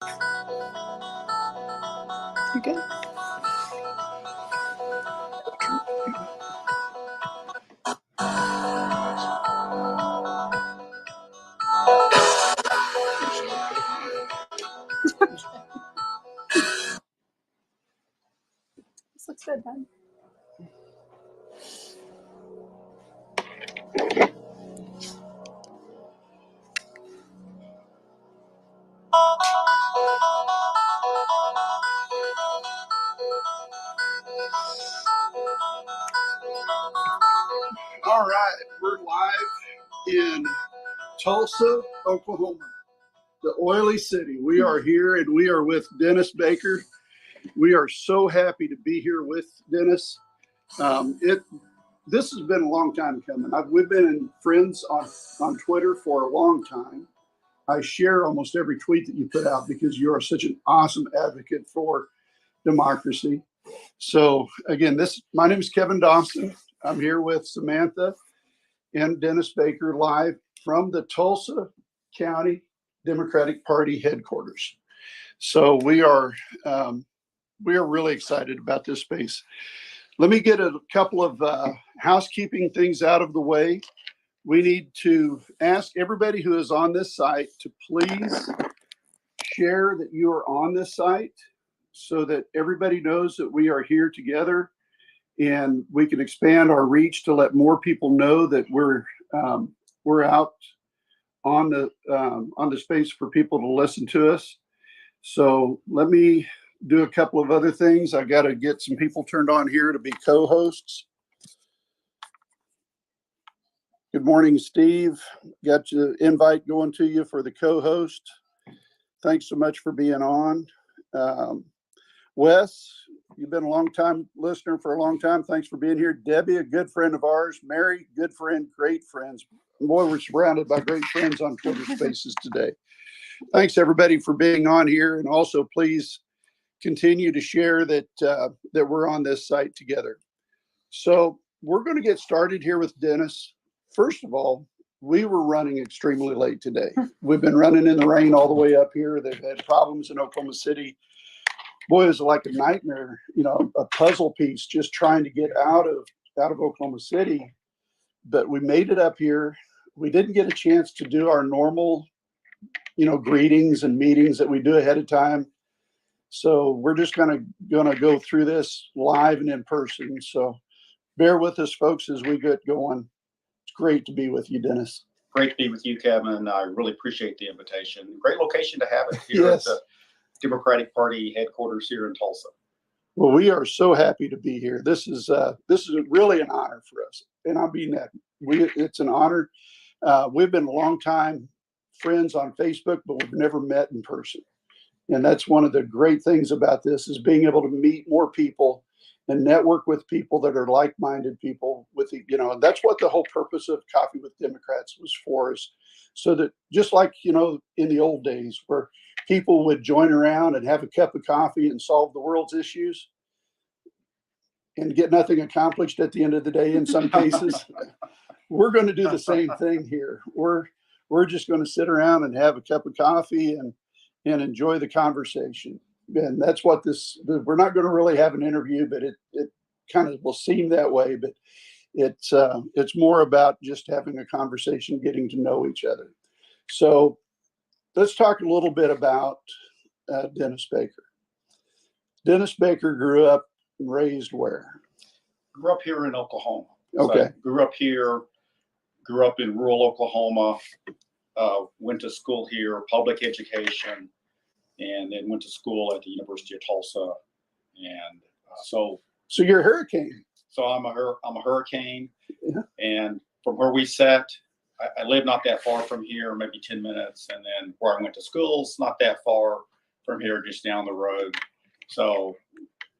You good? This looks good, Ben. All right, we're live in Tulsa, Oklahoma, the oily city. We are here and we are with Dennis Baker. We are so happy to be here with Dennis. This has been a long time coming. We've been friends on Twitter for a long time. I share almost every tweet that you put out because you are such an awesome advocate for democracy. So again, my name is Kevin Dawson. I'm here with Samantha and Dennis Baker live from the Tulsa County Democratic Party headquarters. So we are really excited about this space. Let me get a couple of housekeeping things out of the way. We need to ask everybody who is on this site to please share that you are on this site so that everybody knows that we are here together and we can expand our reach to let more people know that we're out on the space for people to listen to us. So let me do a couple of other things. I got to get some people turned on here to be co-hosts. Good morning, Steve. Got your invite going to you for the co-host. Thanks so much for being on. Wes, you've been a long time listener for a long time. Thanks for being here. Debbie, a good friend of ours. Mary, good friend, great friends. Boy, we're surrounded by great friends on Twitter Spaces today. Thanks everybody for being on here, and also please continue to share that we're on this site together. So we're going to get started here with Dennis. First of all, we were running extremely late today. We've been running in the rain all the way up here. They've had problems in Oklahoma City. Boy, it was like a nightmare, a puzzle piece just trying to get out of Oklahoma City. But we made it up here. We didn't get a chance to do our normal, greetings and meetings that we do ahead of time. So we're just gonna go through this live and in person. So bear with us, folks, as we get going. It's great to be with you, Dennis. Great to be with you, Kevin. I really appreciate the invitation. Great location to have it here Yes. at the Democratic Party headquarters here in Tulsa. Well, we are so happy to be here. This is really an honor for us, and I mean that. It's an honor. We've been a long time friends on Facebook, but we've never met in person. And that's one of the great things about this is being able to meet more people and network with people that are like-minded people and that's what the whole purpose of Coffee with Democrats was for us. So that just like, in the old days where people would join around and have a cup of coffee and solve the world's issues and get nothing accomplished at the end of the day in some cases, we're going to do the same thing here. We're just going to sit around and have a cup of coffee and enjoy the conversation. And that's what we're not going to really have an interview, but it kind of will seem that way, but it's more about just having a conversation, getting to know each other. So let's talk a little bit about Dennis Baker. Dennis Baker grew up and raised where? Grew up here in Oklahoma. Okay. So grew up here, grew up in rural Oklahoma, went to school here, public education, and then went to school at the University of Tulsa. And so you're a hurricane. So I'm a hurricane. Yeah. And from where we sat, I live not that far from here, maybe 10 minutes. And then where I went to school's not that far from here, just down the road. So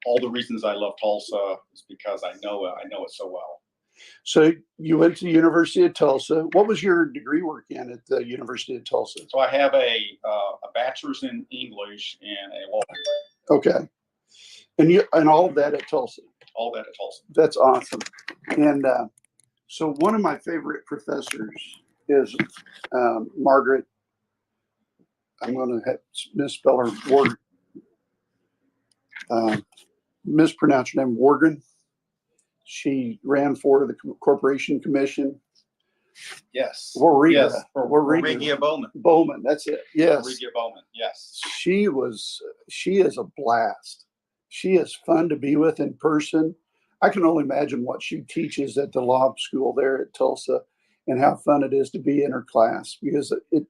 all the reasons I love Tulsa is because I know it so well. So you went to the University of Tulsa. What was your degree work in at the University of Tulsa? So I have a bachelor's in English and a law degree. Okay. And all of that at Tulsa? All that at Tulsa. That's awesome. And so one of my favorite professors is Margaret I'm going to misspell her, mispronounce her name, Worgan. She ran for the Corporation Commission. Yes. Warriga. Yes. Warriga Bowman. Bowman, that's it. Yes. Warriga Bowman. Yes. She is a blast. She is fun to be with in person. I can only imagine what she teaches at the law school there at Tulsa and how fun it is to be in her class, because it,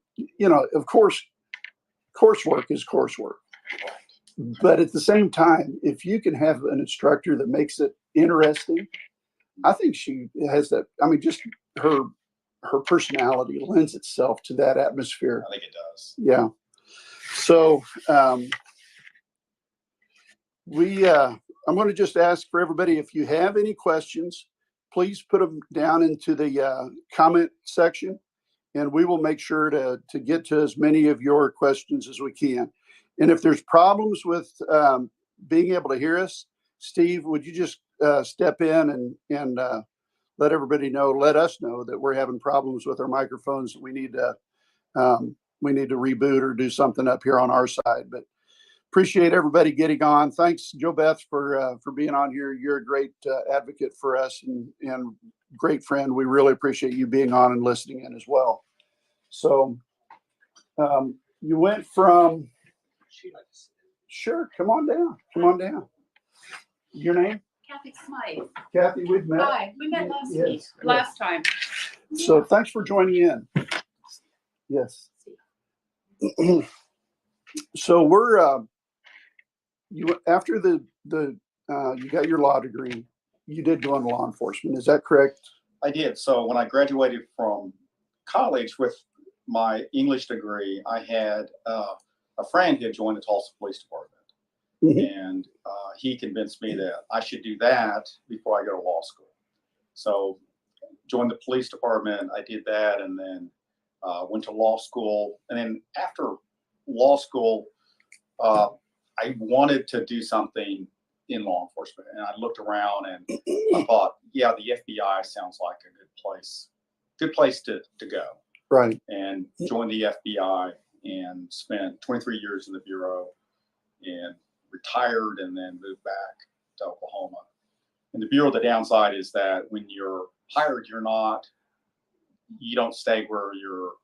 of course, coursework is coursework. But at the same time, if you can have an instructor that makes it interesting, I think she has that. I mean, just her personality lends itself to that atmosphere. I think it does. Yeah. So I'm going to just ask for everybody, if you have any questions, please put them down into the comment section, and we will make sure to get to as many of your questions as we can. And if there's problems with being able to hear us, Steve, would you just step in and let everybody know, let us know that we're having problems with our microphones, that we need to reboot or do something up here on our side. But appreciate everybody getting on. Thanks, Jo Beth, for being on here. You're a great advocate for us and great friend. We really appreciate you being on and listening in as well. So you went from, sure, come on down. Your name? Kathy Smythe. Kathy, we've met. Hi, we met Yes. last time. So thanks for joining in. Yes. So we're after you got your law degree, you did go into law enforcement. Is that correct? I did. So when I graduated from college with my English degree, I had a friend who had joined the Tulsa Police Department. Mm-hmm. And he convinced me that I should do that before I go to law school. So joined the police department. I did that, and then went to law school. And then after law school, I wanted to do something in law enforcement. And I looked around and I thought, yeah, the FBI sounds like a good place to go. Right. And joined the FBI and spent 23 years in the Bureau and retired, and then moved back to Oklahoma. In the Bureau, the downside is that when you're hired, you don't stay where you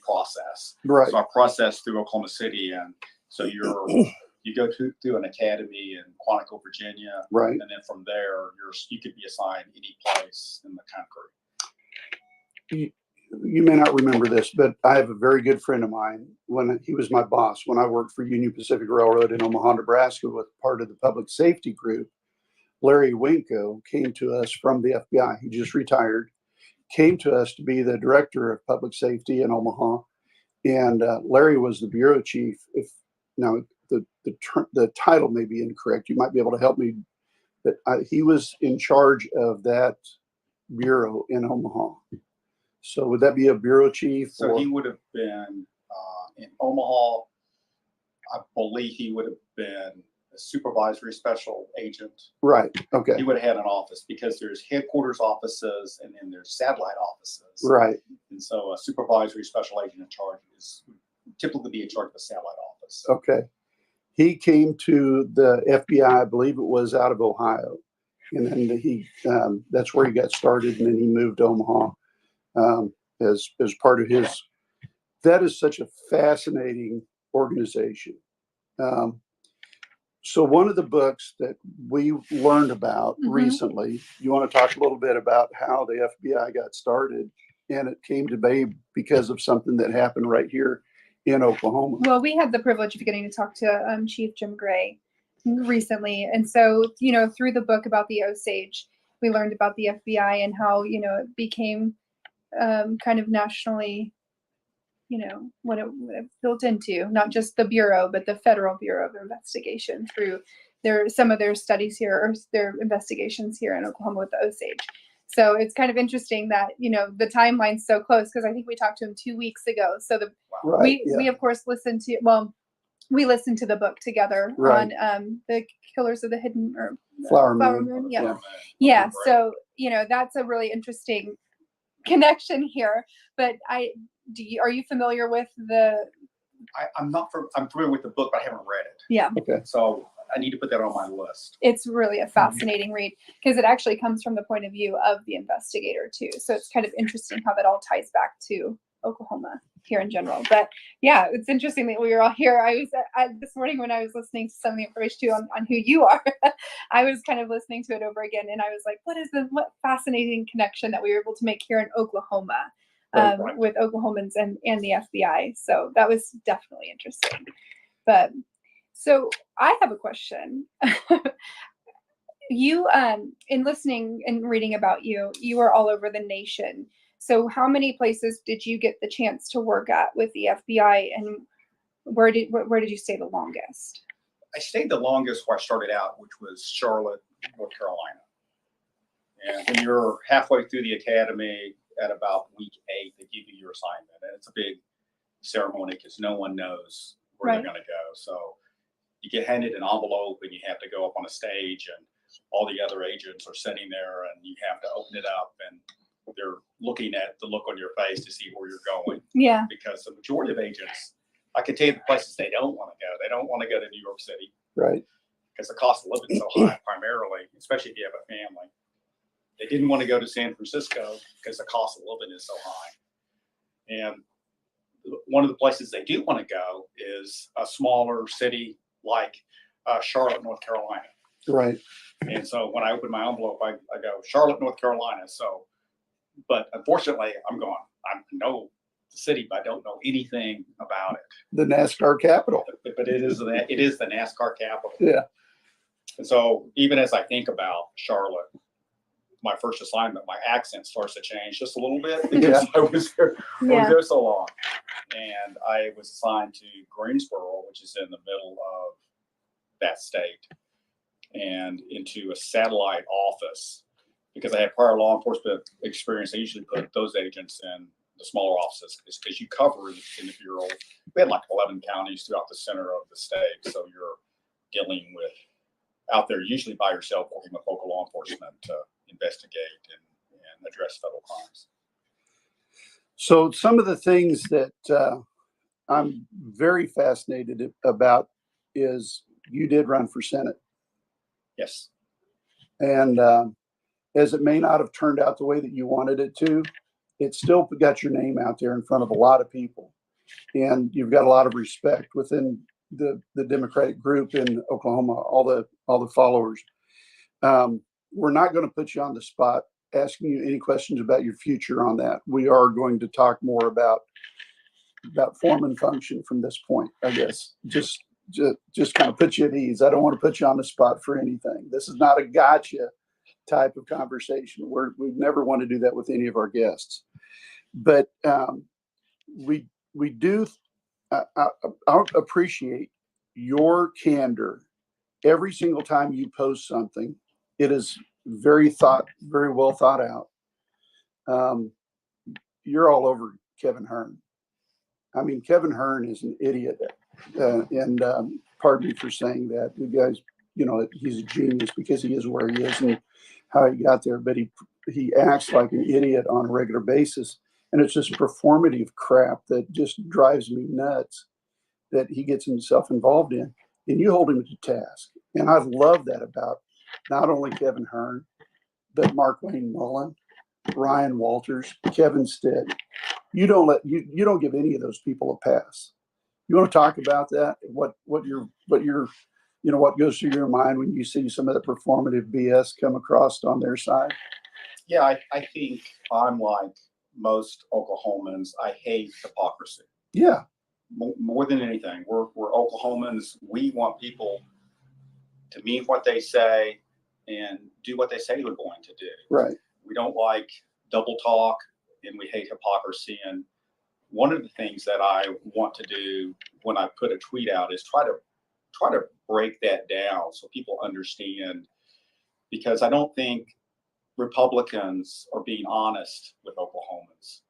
process. Right. So I processed through Oklahoma City, and so you go through an academy in Quantico, Virginia, right, and then from there you could be assigned any place in the country. You may not remember this, but I have a very good friend of mine. When he was my boss, when I worked for Union Pacific Railroad in Omaha, Nebraska, with part of the public safety group, Larry Winko came to us from the FBI. He just retired, came to us to be the director of public safety in Omaha. And Larry was the bureau chief. If now the title may be incorrect, you might be able to help me, but he was in charge of that bureau in Omaha. So would that be a bureau chief? So he would have been in Omaha. I believe he would have been a supervisory special agent. Right. Okay. He would have had an office, because there's headquarters offices and then there's satellite offices. Right. And so a supervisory special agent in charge would typically be in charge of a satellite office. Okay. He came to the FBI, I believe it was out of Ohio, and then that's where he got started, and then he moved to Omaha. As part of his, that is such a fascinating organization. So one of the books that we learned about recently, you want to talk a little bit about how the FBI got started, and it came to be because of something that happened right here in Oklahoma. Well, we had the privilege of getting to talk to Chief Jim Gray recently. And so, through the book about the Osage, we learned about the FBI and how, it became kind of nationally, what it built into, not just the Bureau, but the Federal Bureau of Investigation through some of their studies here, or their investigations here in Oklahoma with the Osage. So it's kind of interesting that, the timeline's so close, because I think we talked to him 2 weeks ago. So we of course listened to the book together on the Killers of the Hidden, or Flower Moon. Yeah. So, that's a really interesting connection here. But are you familiar with the I'm familiar with the book, but I haven't read it. Yeah. Okay. So I need to put that on my list. It's really a fascinating read because it actually comes from the point of view of the investigator too. So it's kind of interesting how that all ties back to Oklahoma here in general. But yeah, it's interesting that we were all here. This morning when I was listening to some of the information too on who you are, I was kind of listening to it over again, and I was like, what fascinating connection that we were able to make here in Oklahoma Right. with Oklahomans and the FBI. So that was definitely interesting. But so I have a question. You, in listening and reading about you, you were all over the nation. So how many places did you get the chance to work at with the FBI, and where did you stay the longest? I stayed the longest where I started out, which was Charlotte, North Carolina. And when you're halfway through the academy at about week 8, they give you your assignment. And it's a big ceremony because no one knows where Right. they're going to go. So you get handed an envelope and you have to go up on a stage, and all the other agents are sitting there, and you have to open it up, and they're looking at the look on your face to see where you're going. Yeah. Because the majority of agents, I can tell you the places they don't want to go. They don't want to go to New York City Right. because the cost of living is so high, primarily, especially if you have a family. They didn't want to go to San Francisco because the cost of living is so high. And one of the places they do want to go is a smaller city like Charlotte, North Carolina. Right. And so when I open my envelope, I go Charlotte, North Carolina. So, but unfortunately, I know the city, but I don't know anything about it. The NASCAR capital. But it is the NASCAR capital. Yeah. And so even as I think about Charlotte, my first assignment, my accent starts to change just a little bit because I was there so long. And I was assigned to Greensboro, which is in the middle of that state, and into a satellite office. Because I had prior law enforcement experience, I usually put those agents in the smaller offices because you cover in the bureau. We had like 11 counties throughout the center of the state. So you're dealing with out there usually by yourself, working with local law enforcement to investigate and address federal crimes. So some of the things that I'm very fascinated about is you did run for Senate. Yes. And as it may not have turned out the way that you wanted it to, it still got your name out there in front of a lot of people. And you've got a lot of respect within the Democratic group in Oklahoma, all the followers. We're not going to put you on the spot asking you any questions about your future on that. We are going to talk more about form and function from this point, I guess. Just kind of put you at ease. I don't want to put you on the spot for anything. This is not a gotcha type of conversation. We never want to do that with any of our guests. But we do I appreciate your candor every single time you post something. It is very well thought out. You're all over Kevin Hearn. I mean, Kevin Hearn is an idiot, and pardon me for saying that. You guys, he's a genius because he is where he is and how he got there. But he acts like an idiot on a regular basis, and it's just performative crap that just drives me nuts that he gets himself involved in. And you hold him to task, and I love that about not only Kevin Hearn, but Mark Wayne Mullen, Ryan Walters, Kevin Stitt. You don't give any of those people a pass. You want to talk about that? What goes through your mind when you see some of the performative BS come across on their side? Yeah, I think I'm like most Oklahomans. I hate hypocrisy. Yeah. More than anything, we're Oklahomans. We want people to mean what they say and do what they say they're going to do. Right. We don't like double talk, and we hate hypocrisy. And one of the things that I want to do when I put a tweet out is try to break that down so people understand, because I don't think Republicans are being honest with Oklahomans.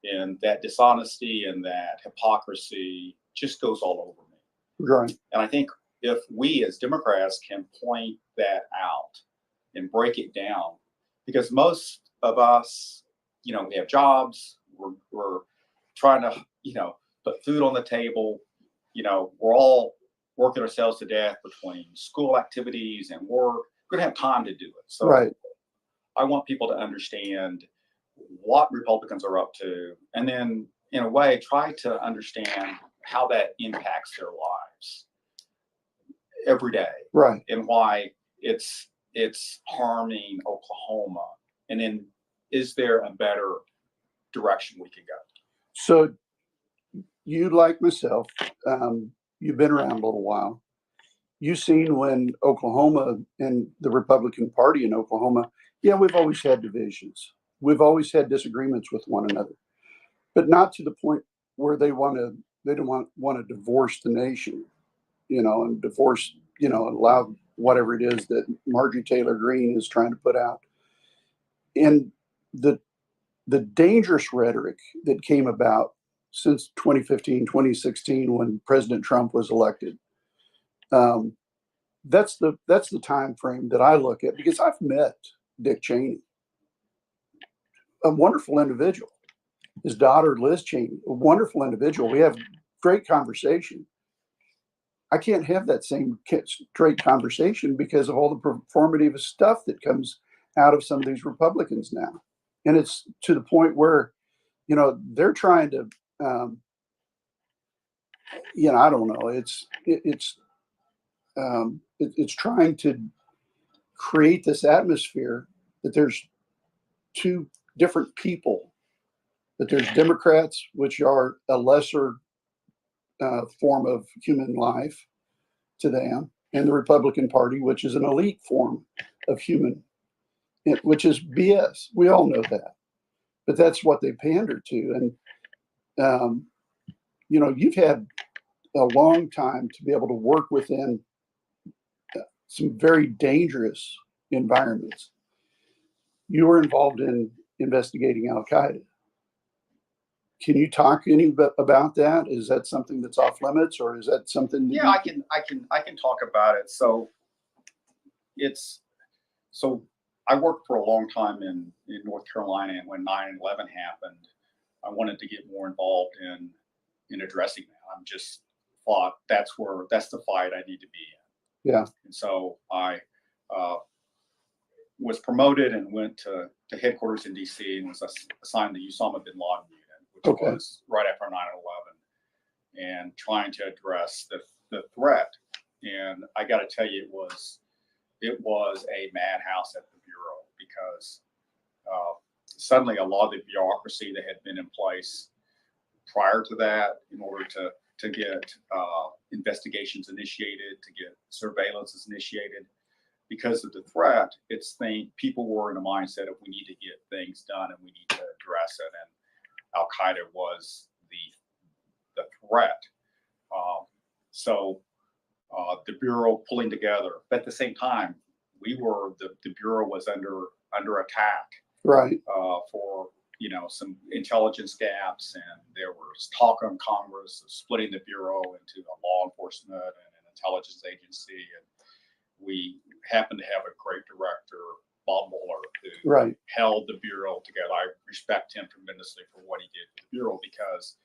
And that dishonesty and that hypocrisy just goes all over me. Right. And I think if we as Democrats can point that out and break it down, because most of us, we have jobs, we're trying to, put food on the table. we're all working ourselves to death between school activities and work. We don't have time to do it. So Right. I want people to understand what Republicans are up to, and then in a way try to understand how that impacts their lives every day, Right. and why it's harming Oklahoma. And then, is there a better direction we could go? So you, like myself, you've been around a little while. You've seen when Oklahoma and the Republican Party in Oklahoma, yeah, we've always had divisions. We've always had disagreements with one another, but not to the point where they don't want to divorce the nation, and divorce, allow whatever it is that Marjorie Taylor Greene is trying to put out. And the dangerous rhetoric that came about since 2015, 2016, when President Trump was elected, that's the time frame that I look at, because I've met Dick Cheney, a wonderful individual. His daughter, Liz Cheney, a wonderful individual. We have great conversation. I can't have that same straight conversation because of all the performative stuff that comes out of some of these Republicans now. And it's to the point where, they're trying to, I don't know. It's trying to create this atmosphere that there's two different people, that there's Democrats, which are a lesser form of human life to them, and the Republican Party, which is an elite form of human, which is BS. We all know that, but that's what they pander to. And, you've had a long time to be able to work within some very dangerous environments. You were involved in investigating Al-Qaeda. Can you talk any bit about that? Is that something that's off limits, or is that something? Yeah, I can talk about it. So I worked for a long time in North Carolina, and when 9/11 happened, I wanted to get more involved in addressing that. I'm just thought that's the fight I need to be in. Yeah. And so I was promoted and went to headquarters in DC and was assigned the Osama bin Laden unit, which Okay. was right after 9/11, and trying to address the threat. And I got to tell you, it was a madhouse at the Bureau, because suddenly a lot of the bureaucracy that had been in place prior to that, in order to get investigations initiated, to get surveillances initiated, because of the threat, people were in a mindset of, we need to get things done and we need to address it. And Al-Qaeda was the threat. So the Bureau pulling together, but at the same time, the Bureau was under attack, Right. for some intelligence gaps, and there was talk on Congress of splitting the Bureau into a law enforcement and an intelligence agency. And we happened to have a great director, Bob Mueller, who Right. held the Bureau together. I respect him tremendously for what he did for the Bureau, because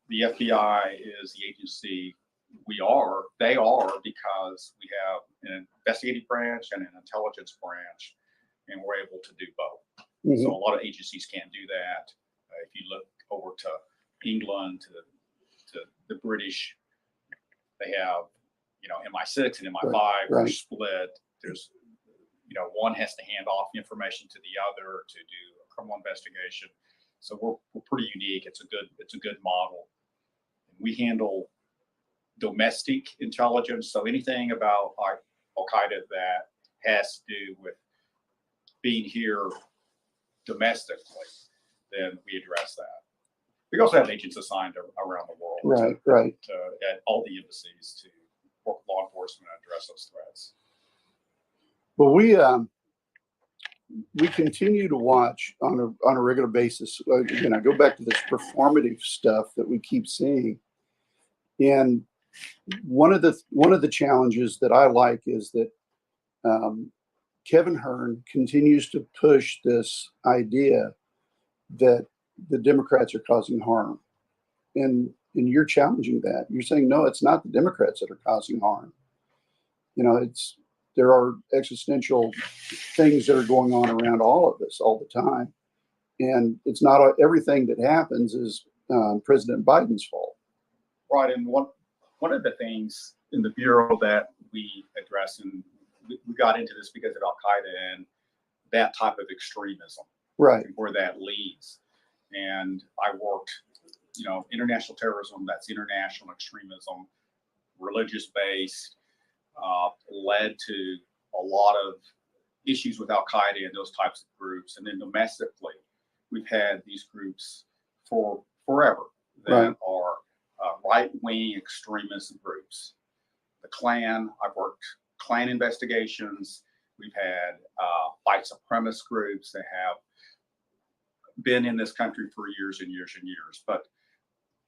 the FBI is the agency they are because we have an investigative branch and an intelligence branch, and we're able to do both. Mhm. So a lot of agencies can't do that. If you look over to England, to the British, they have, MI6 and MI5 are Right. split. There's, one has to hand off information to the other to do a criminal investigation. So we're pretty unique. It's a good model. We handle domestic intelligence. So anything about Al-Qaeda that has to do with being here domestically, then we address that. We also have agents assigned around the world, Right. at all the embassies, to work with law enforcement and address those threats. Well, we continue to watch on a regular basis. Again, I go back to this performative stuff that we keep seeing, and one of the challenges that I like is that Kevin Hearn continues to push this idea that the Democrats are causing harm. And And you're challenging that. You're saying, no, it's not the Democrats that are causing harm. You know, there are existential things that are going on around all of us all the time. And it's not everything that happens is President Biden's fault. Right. And one of the things in the Bureau that we address, and we got into this because of Al-Qaeda and that type of extremism, right, and where that leads. And I worked, international terrorism, that's international extremism, religious based, led to a lot of issues with Al-Qaeda and those types of groups. And then domestically, we've had these groups for forever that right. are right-wing extremist groups. The Klan, I've worked Klan investigations. We've had white supremacist groups that have been in this country for years and years and years. But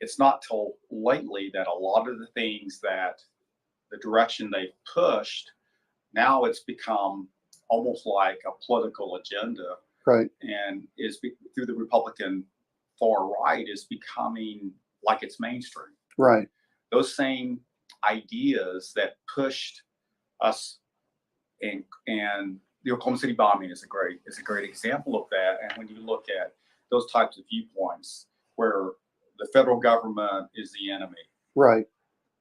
it's not till lately that a lot of the things that the direction they've pushed, now it's become almost like a political agenda. Right. And through the Republican far right is becoming like it's mainstream. Right. Those same ideas that pushed us, and the Oklahoma City bombing is a great example of that. And when you look at those types of viewpoints where the federal government is the enemy. Right.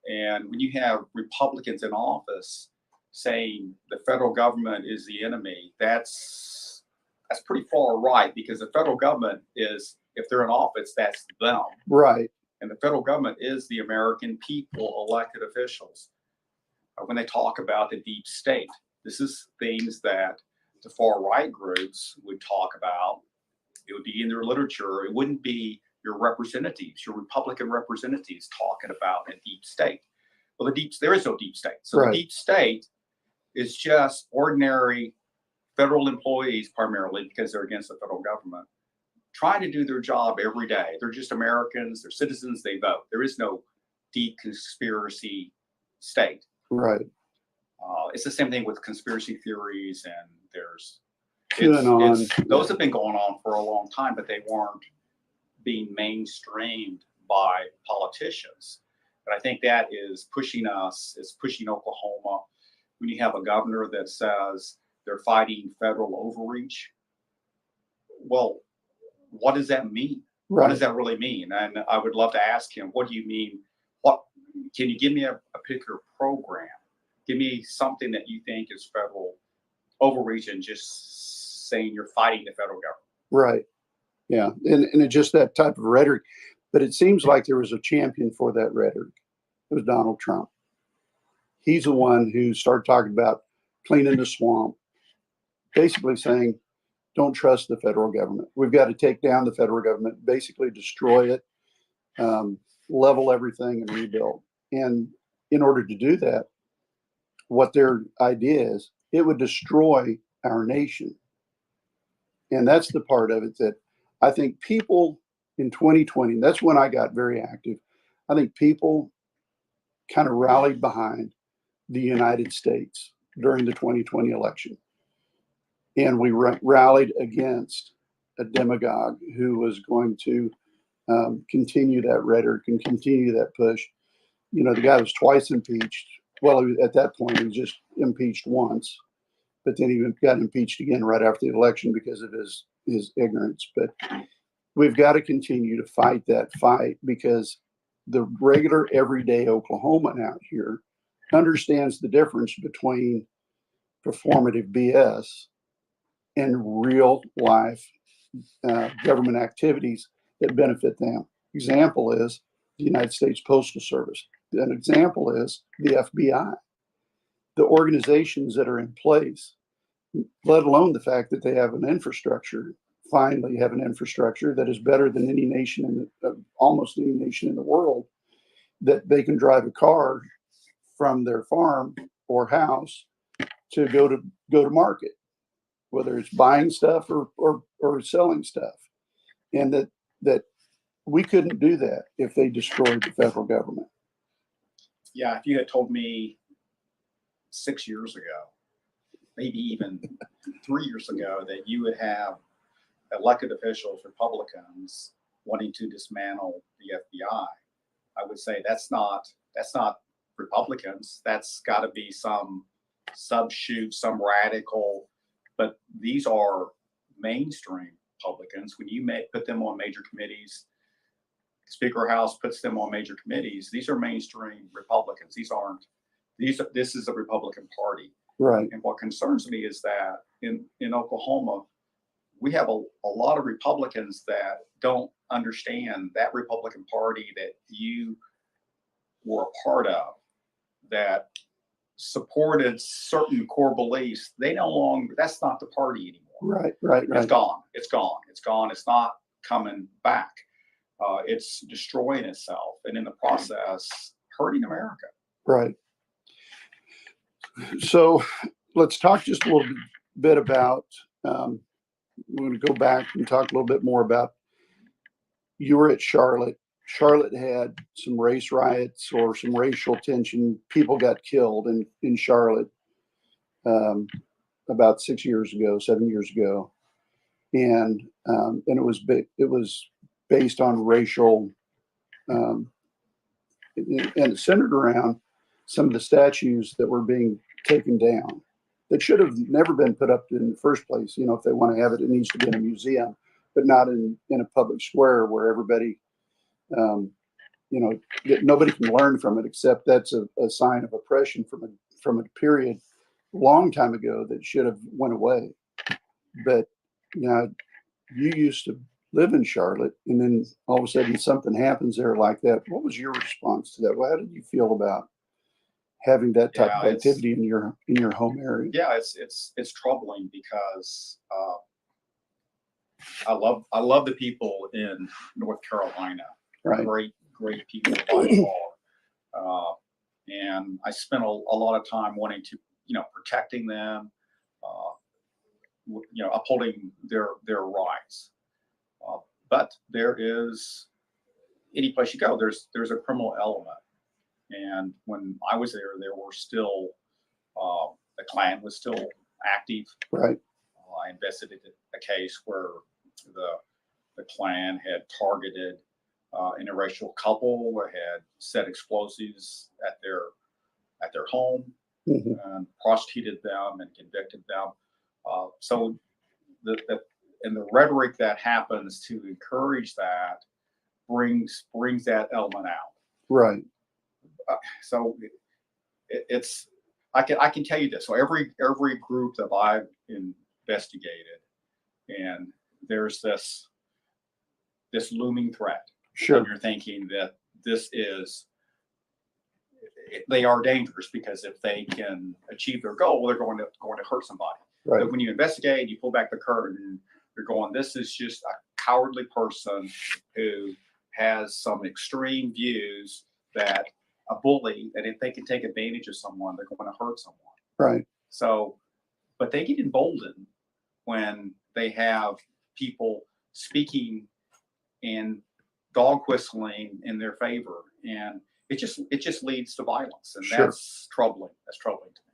And when you have Republicans in office saying the federal government is the enemy, that's pretty far right, because the federal government is, if they're in office, that's them. Right. And the federal government is the American people, elected officials. When they talk about the deep state, this is things that the far right groups would talk about. It would be in their literature. It wouldn't be your representatives, your Republican representatives talking about a deep state. Well, there is no deep state. So right. The deep state is just ordinary federal employees, primarily because they're against the federal government, trying to do their job every day. They're just Americans, they're citizens, they vote. There is no deep conspiracy state. Right. It's the same thing with conspiracy theories, and those have been going on for a long time, but they weren't being mainstreamed by politicians. And I think that is pushing Oklahoma. When you have a governor that says they're fighting federal overreach, well, what does that mean? Right. What does that really mean? And I would love to ask him, what do you mean? What can you give me a particular program? Give me something that you think is federal overreach, and just saying you're fighting the federal government. Right. Yeah. And it's just that type of rhetoric. But it seems like there was a champion for that rhetoric. It was Donald Trump. He's the one who started talking about cleaning the swamp, basically saying, don't trust the federal government. We've got to take down the federal government, basically destroy it, level everything and rebuild. And in order to do that, what their idea is, it would destroy our nation. And that's the part of it that I think people in 2020, that's when I got very active. I think people kind of rallied behind the United States during the 2020 election. And we rallied against a demagogue who was going to continue that rhetoric and continue that push. You know, the guy was twice impeached. Well, at that point, he was just impeached once, but then he got impeached again right after the election because of his ignorance. But we've got to continue to fight that fight, because the regular everyday Oklahoman out here understands the difference between performative BS and real life government activities that benefit them. Example is the United States Postal Service. An example is the FBI. The organizations that are in place, let alone the fact that they have an infrastructure, finally have an infrastructure that is better than any nation almost any nation in the world, that they can drive a car from their farm or house to go to market, whether it's buying stuff or selling stuff. And that we couldn't do that if they destroyed the federal government. Yeah, if you had told me 6 years ago, maybe even 3 years ago, that you would have elected officials, Republicans, wanting to dismantle the FBI, I would say that's not Republicans. That's got to be some subshoot, some radical. But these are mainstream Republicans. When you put them on major committees, Speaker House puts them on major committees. These are mainstream Republicans. These aren't. This is a Republican Party. Right. And what concerns me is that in Oklahoma, we have a lot of Republicans that don't understand that Republican Party that you were a part of, that supported certain core beliefs. They no longer, that's not the party anymore. Right. It's gone. It's gone. It's gone. It's not coming back. It's destroying itself, and in the process, hurting America. Right. So let's talk just a little bit about, we're going to go back and talk a little bit more about, you were at Charlotte. Charlotte had some race riots or some racial tension. People got killed in Charlotte about 7 years ago. And it was based on racial, and it centered around some of the statues that were being taken down that should have never been put up in the first place. You know, if they want to have it, it needs to be in a museum, but not in a public square where everybody, nobody can learn from it, except that's a sign of oppression from a period a long time ago that should have went away. But now you used to live in Charlotte, and then all of a sudden something happens there like that. What was your response to that? Well, how did you feel about having that type of activity in your home area? Yeah, it's troubling because I love the people in North Carolina. Right. Great people by far. And I spent a lot of time wanting to, protecting them, upholding their rights. But there is, any place you go, there's a criminal element. And when I was there were still, the Klan was still active. Right. I investigated a case where the Klan had targeted an interracial couple, had set explosives at their home, Mm-hmm. and prosecuted them and convicted them. So the rhetoric that happens to encourage that brings that element out. Right. So it's I can tell you this. So every group that I've investigated, and there's this looming threat. Sure. And you're thinking that they are dangerous, because if they can achieve their goal, they're going to hurt somebody. Right. But when you investigate, you pull back the curtain, you're going, this is just a cowardly person who has some extreme views, that a bully, that if they can take advantage of someone, they're going to hurt someone. Right. So, but they get emboldened when they have people speaking and dog whistling in their favor, and it just leads to violence, and Sure. that's troubling. That's troubling to me.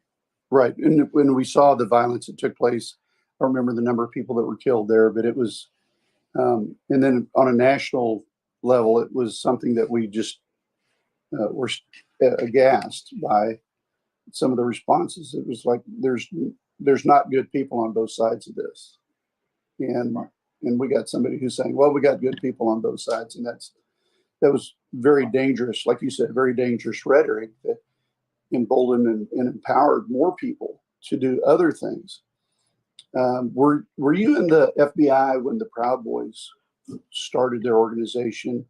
Right. And when we saw the violence that took place, I remember the number of people that were killed there, but it was, and then on a national level, it was something that we just were aghast by some of the responses. It was like, there's not good people on both sides of this. And we got somebody who's saying, well, we got good people on both sides. And that was very dangerous. Like you said, very dangerous rhetoric that emboldened and empowered more people to do other things. Were you in the FBI when the Proud Boys started their organization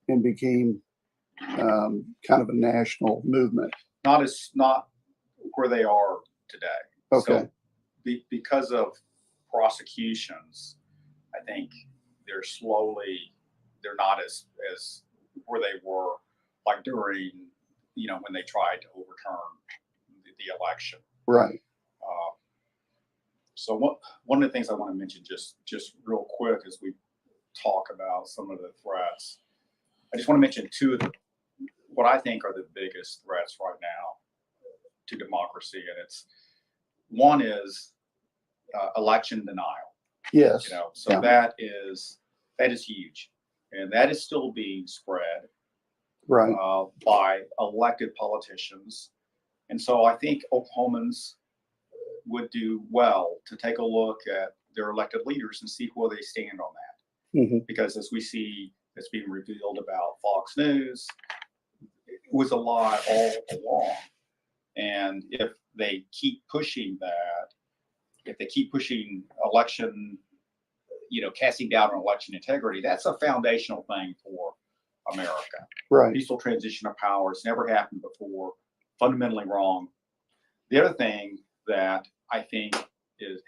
and became kind of a national movement? Not where they are today. Okay. So because of prosecutions, I think they're not as where they were, like during, when they tried to overturn the election. Right. So one of the things I want to mention just real quick as we talk about some of the threats, I just want to mention two of what I think are the biggest threats right now to democracy, and one is election denial. Yes. So yeah. That is huge, and that is still being spread. Right. by elected politicians. And so I think Oklahomans would do well to take a look at their elected leaders and see where they stand on that. Mm-hmm. Because as we see, it's being revealed about Fox News, it was a lie all along. And if they keep pushing that, if they keep pushing election, casting doubt on election integrity, that's a foundational thing for America. Right. Peaceful transition of power. It's never happened before. Fundamentally wrong. The other thing that I think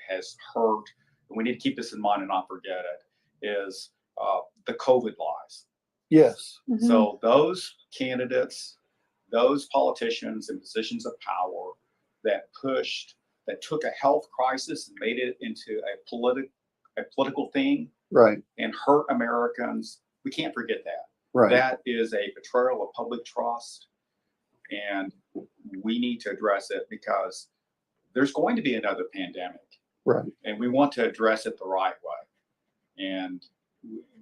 has hurt, and we need to keep this in mind and not forget it, is the COVID lies. Yes. Mm-hmm. So those candidates, those politicians in positions of power that took a health crisis and made it into a political thing, Right. and hurt Americans, we can't forget that. Right. That is a betrayal of public trust, and we need to address it because there's going to be another pandemic. Right. And we want to address it the right way. And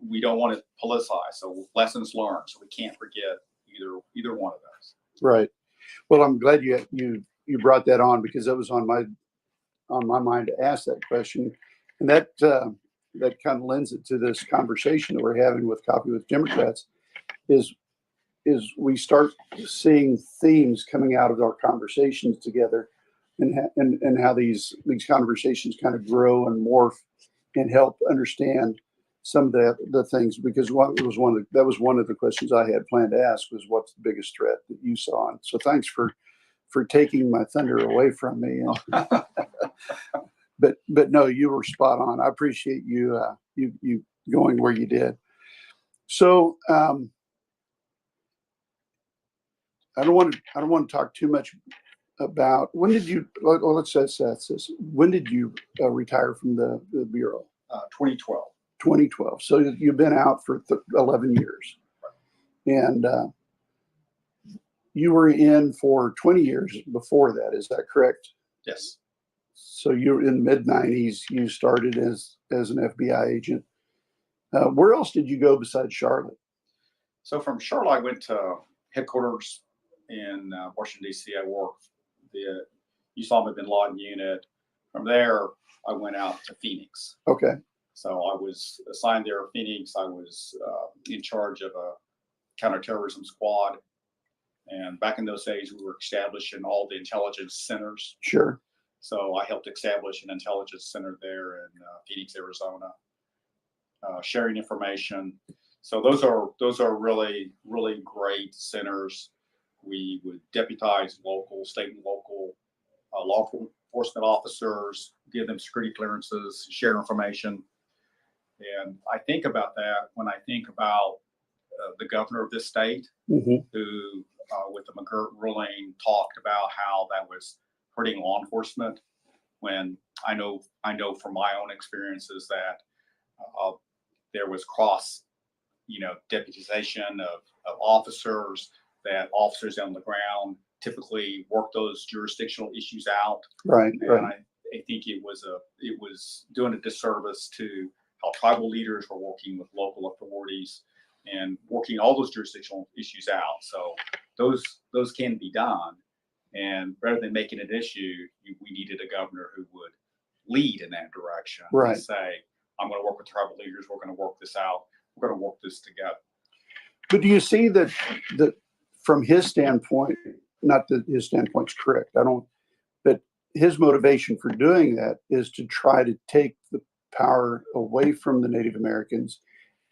we don't want to politicize. So lessons learned. So we can't forget either one of those. Right. Well, I'm glad you brought that on, because that was on my mind to ask that question, and that kind of lends it to this conversation that we're having with Coffee with Democrats. Is we start seeing themes coming out of our conversations together, and how these conversations kind of grow and morph and help understand some of the things, because that was one of the questions I had planned to ask was, what's the biggest threat that you saw? And so thanks for taking my thunder away from me. And, but no, you were spot on. I appreciate you going where you did. So I don't want to talk too much about when did you. Well, let's say this. When did you retire from the bureau? 2012. 2012. So you've been out for 11 years, and you were in for 20 years before that. Is that correct? Yes. So you're in the mid 90s. You started as an FBI agent. Where else did you go besides Charlotte? So from Charlotte, I went to headquarters in Washington, D.C. I worked the Osama bin Laden unit. From there, I went out to Pheonix. Okay. So I was assigned there at Pheonix. I was in charge of a counterterrorism squad. And back in those days, we were establishing all the intelligence centers. Sure. So I helped establish an intelligence center there in Phoenix, Arizona, sharing information. So those are really, really great centers. We would deputize state and local law enforcement officers, give them security clearances, share information. And I think about that when I think about the governor of this state, Mm-hmm. who, with the McGirt ruling, talked about how that was hurting law enforcement. When I know from my own experiences that there was deputization of officers, that officers on the ground typically work those jurisdictional issues out. Right. And Right. I think it was doing a disservice to how tribal leaders were working with local authorities and working all those jurisdictional issues out. So those can be done. And rather than making an issue, we needed a governor who would lead in that direction. Right. And say, I'm going to work with tribal leaders. We're going to work this out. We're going to work this together. But do you see that from his standpoint, not that his standpoint's correct, but his motivation for doing that is to try to take the power away from the Native Americans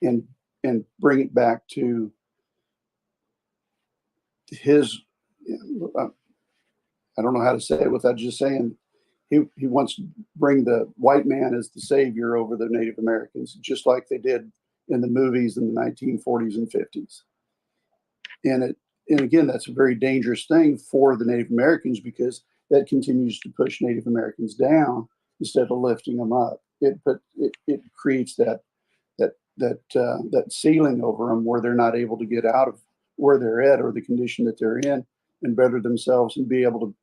and bring it back to his, I don't know how to say it without just saying, he wants to bring the white man as the savior over the Native Americans, just like they did in the movies in the 1940s and 50s. And again, that's a very dangerous thing for the Native Americans, because that continues to push Native Americans down instead of lifting them up. It creates that ceiling over them where they're not able to get out of where they're at or the condition that they're in and better themselves and be able to.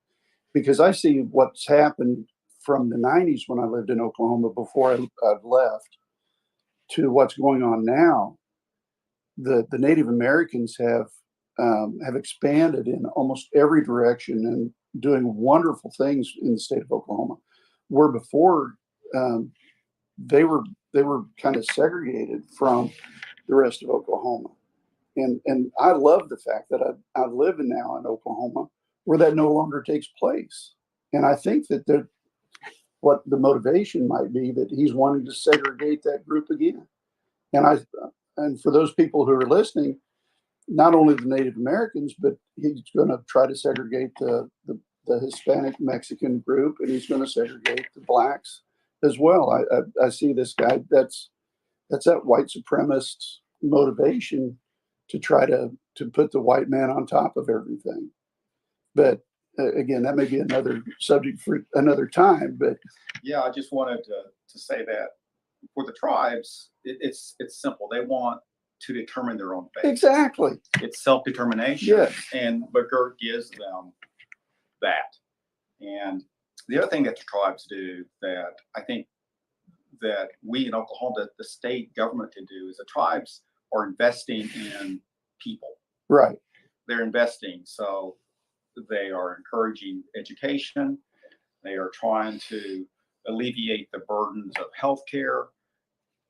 Because I see what's happened from the 90s when I lived in Oklahoma before I left to what's going on now. The Native Americans have have expanded in almost every direction and doing wonderful things in the state of Oklahoma, where before they were kind of segregated from the rest of Oklahoma. And I love the fact that I live now in Oklahoma where that no longer takes place. And I think that what the motivation might be that he's wanting to segregate that group again. And for those people who are listening, not only the Native Americans, but he's going to try to segregate the Hispanic Mexican group, and he's going to segregate the blacks as well. I see this guy. That's that white supremacist motivation to try to put the white man on top of everything. But again, that may be another subject for another time. But yeah, I just wanted to say that for the tribes, it's simple. They want to determine their own fate. exactly, It's self-determination. Yes. And McGirt gives them that. And the other thing that the tribes do that I think that we in Oklahoma, that the state government can do, is the tribes are investing in people. right, They're investing. So they are encouraging education. They are trying to alleviate the burdens of healthcare,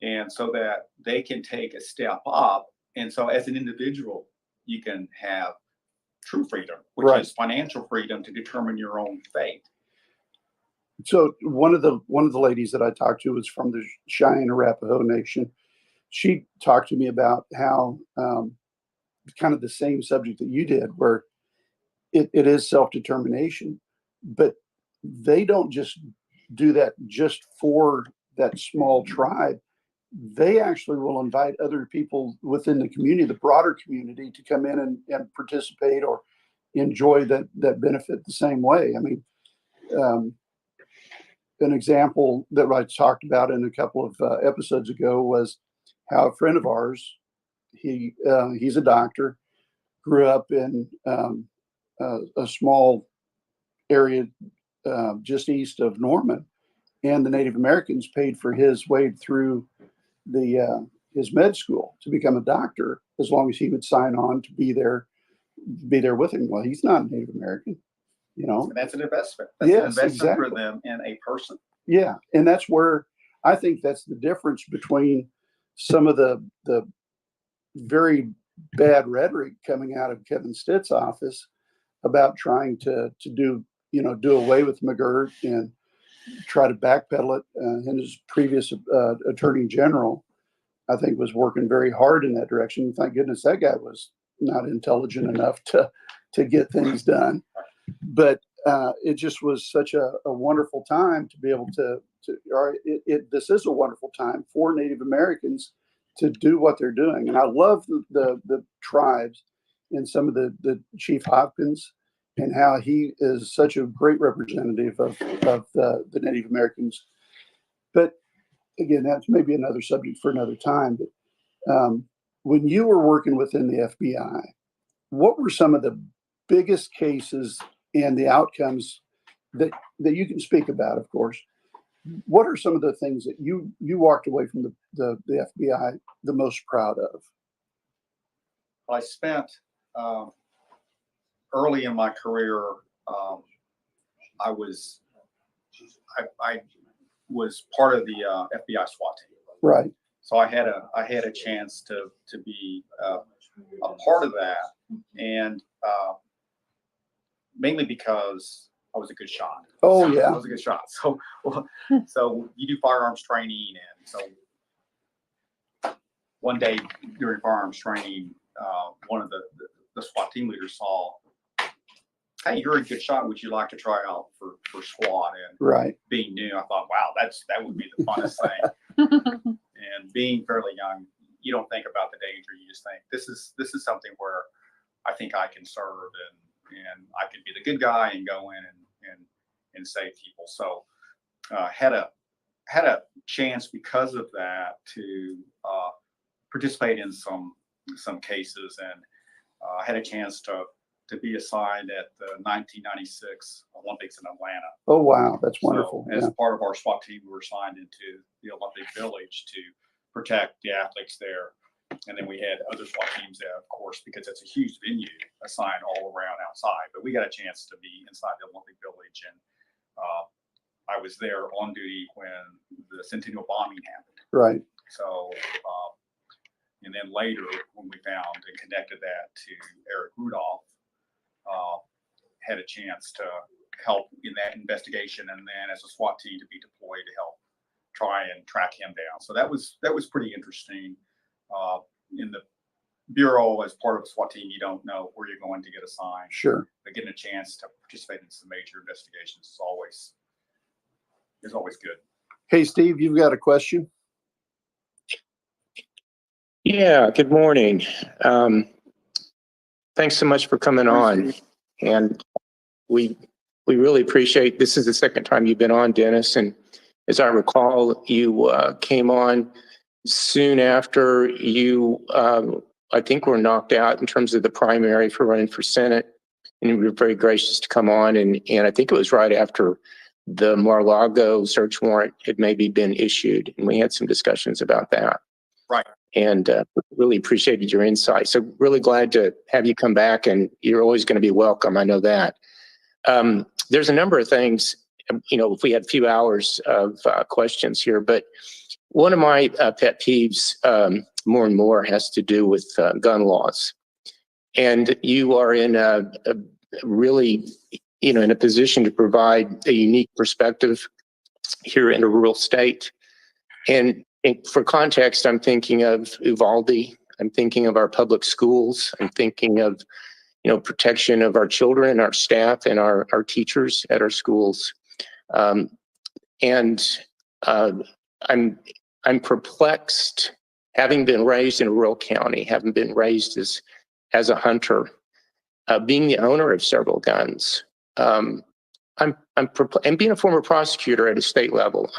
and so that they can take a step up. And so as an individual, you can have true freedom, which Right. is financial freedom to determine your own fate. So one of the ladies that I talked to was from the Cheyenne Arapaho Nation. She talked to me about how kind of the same subject that you did, where it is self-determination, but they don't just do that just for that small tribe. They actually will invite other people within the community, the broader community, to come in and participate or enjoy that benefit the same way. I mean, an example that I talked about in a couple of episodes ago was how a friend of ours, he's a doctor, grew up in a small area just east of Norman, and the Native Americans paid for his way through his med school to become a doctor, as long as he would sign on to be there with him. Well, he's not a Native American, you know. And that's an investment. That's Yes, an investment exactly. for them in a person. Yeah, and that's where I think that's the difference between some of the very bad rhetoric coming out of Kevin Stitt's office about trying to do away with McGirt and try to backpedal it. And his previous attorney general, I think, was working very hard in that direction. Thank goodness that guy was not intelligent enough to get things done. But it just was such a wonderful time to be able to this is a wonderful time for Native Americans to do what they're doing. And I love the tribes and some of the Chief Hopkins and how he is such a great representative of the Native Americans. But again, that's maybe another subject for another time. But when you were working within the FBI, what were some of the biggest cases and the outcomes that you can speak about, of course? What are some of the things that you walked away from the FBI the most proud of? I spent early in my career, I was part of the FBI SWAT team. Right. So I had a chance to be a part of that, and mainly because I was a good shot. Oh yeah, I was a good shot. So you do firearms training, and so one day during firearms training, one of the SWAT team leaders saw, "Hey, you're a good shot. Would you like to try out for SWAT?" And right. being new, I thought, wow, that would be the funnest thing. And being fairly young, you don't think about the danger. You just think this is something where I think I can serve and I could be the good guy and go in and save people. So had a chance because of that to participate in some cases, and had a chance to be assigned at the 1996 Olympics in Atlanta. Oh wow, that's wonderful. So, as part of our SWAT team, we were assigned into the Olympic Village to protect the athletes there. And then we had other SWAT teams there, of course, because it's a huge venue assigned all around outside. But we got a chance to be inside the Olympic Village, and I was there on duty when the Centennial bombing happened. Right. So, and then later when we found and connected that to Eric Rudolph, had a chance to help in that investigation, and then as a SWAT team to be deployed to help try and track him down. So that was pretty interesting. In the Bureau, as part of a SWAT team, you don't know where you're going to get assigned. Sure. But getting a chance to participate in some major investigations is always good. Hey, Steve, you've got a question? Yeah, good morning. Thanks so much for coming on. And we really appreciate, this is the second time you've been on, Dennis. And as I recall, you came on soon after you, I think, were knocked out in terms of the primary for running for Senate. And you were very gracious to come on. And I think it was right after the Mar-a-Lago search warrant had maybe been issued. And we had some discussions about that. Right. And really appreciated your insight. So really glad to have you come back, and you're always going to be welcome. I know that. There's a number of things, if we had a few hours of questions here, but one of my pet peeves more and more has to do with gun laws. And you are in a really, in a position to provide a unique perspective here in a rural state. And for context, I'm thinking of Uvalde. I'm thinking of our public schools. I'm thinking of, protection of our children, our staff, and our teachers at our schools. I'm perplexed, having been raised in a rural county, having been raised as a hunter, being the owner of several guns. And being a former prosecutor at a state level,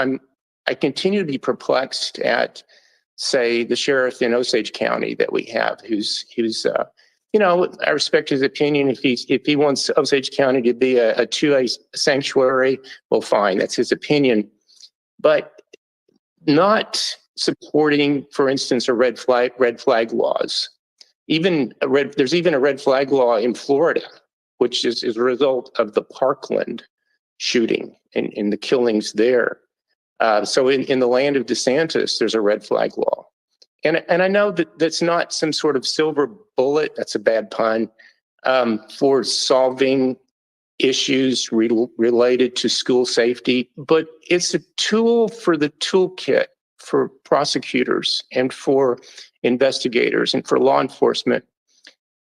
I continue to be perplexed at, say, the sheriff in Osage County that we have, who's I respect his opinion. If he wants Osage County to be a 2A sanctuary, well, fine, that's his opinion. But not supporting, for instance, red flag laws. There's even a red flag law in Florida, which is a result of the Parkland shooting and the killings there. So in the land of DeSantis, there's a red flag law. And I know that that's not some sort of silver bullet, that's a bad pun, for solving issues related to school safety, but it's a tool for the toolkit for prosecutors and for investigators and for law enforcement.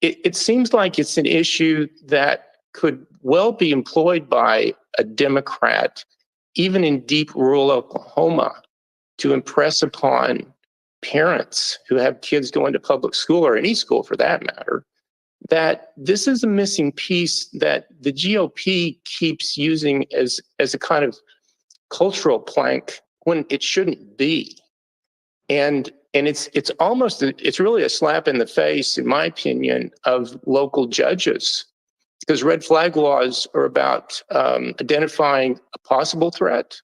It seems like it's an issue that could well be employed by a Democrat, even in deep rural Oklahoma, to impress upon parents who have kids going to public school, or any school for that matter, that this is a missing piece that the GOP keeps using as a kind of cultural plank when it shouldn't be. And it's really a slap in the face, in my opinion, of local judges, because red flag laws are about identifying a possible threat,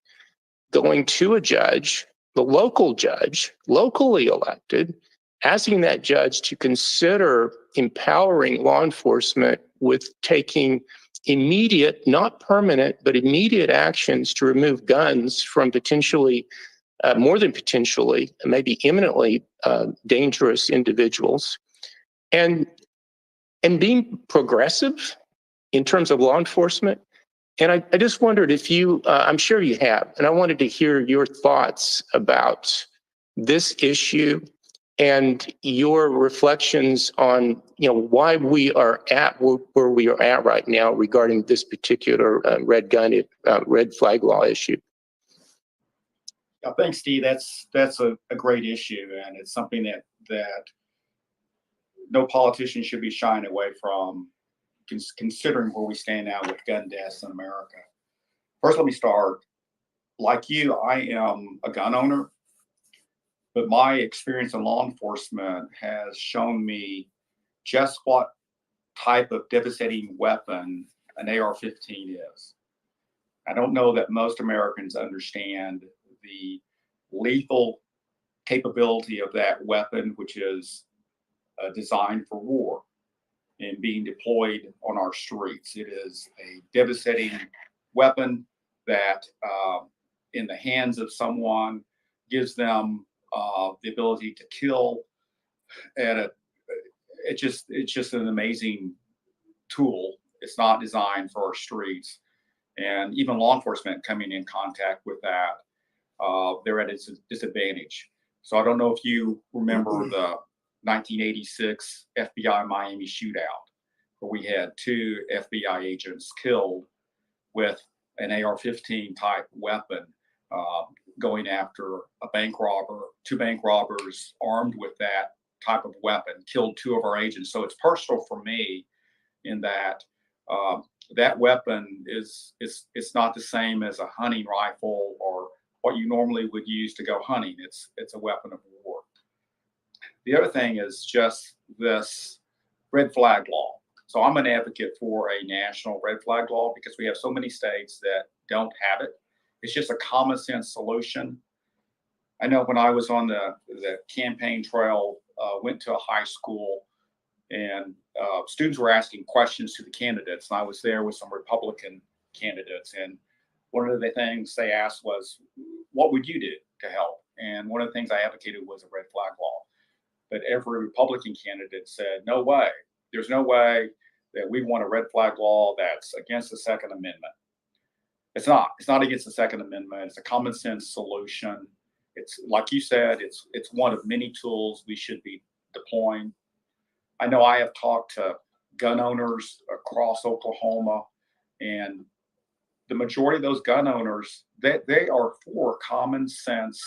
going to a judge, the local judge, locally elected, asking that judge to consider empowering law enforcement with taking immediate, not permanent, but immediate actions to remove guns from potentially, more than potentially, maybe imminently dangerous individuals, and being progressive in terms of law enforcement. And I just wondered if you, I'm sure you have, and I wanted to hear your thoughts about this issue and your reflections on, why we are at where we are at right now regarding this particular red flag law issue. I think, Steve, that's a great issue, and it's something that no politician should be shying away from, considering where we stand now with gun deaths in America. First, let me start. Like you, I am a gun owner, but my experience in law enforcement has shown me just what type of devastating weapon an AR-15 is. I don't know that most Americans understand the lethal capability of that weapon, which is designed for war and being deployed on our streets. It is a devastating weapon that in the hands of someone gives them the ability to kill it's just an amazing tool. It's not designed for our streets, and even law enforcement coming in contact with that, they're at a disadvantage. So I don't know if you remember the 1986 FBI Miami shootout, where we had 2 FBI agents killed with an AR-15 type weapon, going after a bank robber. 2 bank robbers armed with that type of weapon killed 2 of our agents. So it's personal for me in that that weapon is it's not the same as a hunting rifle or what you normally would use to go hunting. It's a weapon of war. The other thing is just this red flag law. So I'm an advocate for a national red flag law because we have so many states that don't have it. It's just a common sense solution. I know when I was on the campaign trail, went to a high school, and students were asking questions to the candidates, and I was there with some Republican candidates, and one of the things they asked was, what would you do to help? And one of the things I advocated was a red flag law. But every Republican candidate said, no way. There's no way that we want a red flag law that's against the Second Amendment. It's not. It's not against the Second Amendment. It's a common sense solution. It's like you said, it's one of many tools we should be deploying. I know I have talked to gun owners across Oklahoma, and the majority of those gun owners, they are for common sense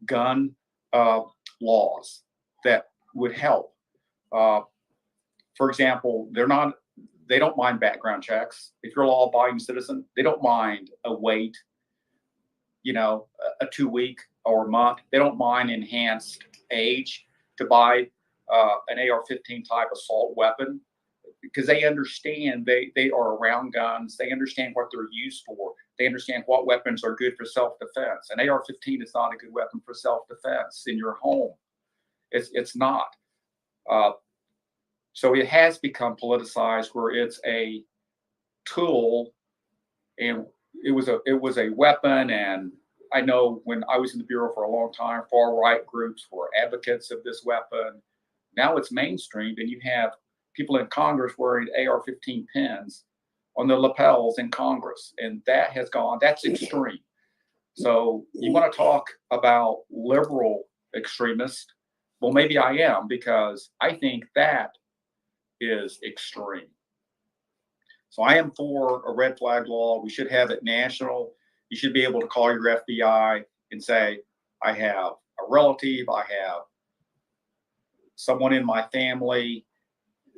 gun laws that would help. For example, they don't mind background checks. If you're a law-abiding citizen, they don't mind a wait, a 2-week or a month. They don't mind enhanced age to buy an AR-15 type assault weapon because they understand they are around guns. They understand what they're used for. They understand what weapons are good for self-defense. An AR-15 is not a good weapon for self-defense in your home. It's not. So it has become politicized where it's a tool, and it was a weapon. And I know when I was in the Bureau for a long time, far right groups were advocates of this weapon. Now it's mainstreamed, and you have people in Congress wearing AR-15 pins on the lapels in Congress, and that's extreme. So you want to talk about liberal extremists? Well, maybe I am, because I think that is extreme. So I am for a red flag law. We should have it national. You should be able to call your FBI and say, I have a relative, I have someone in my family,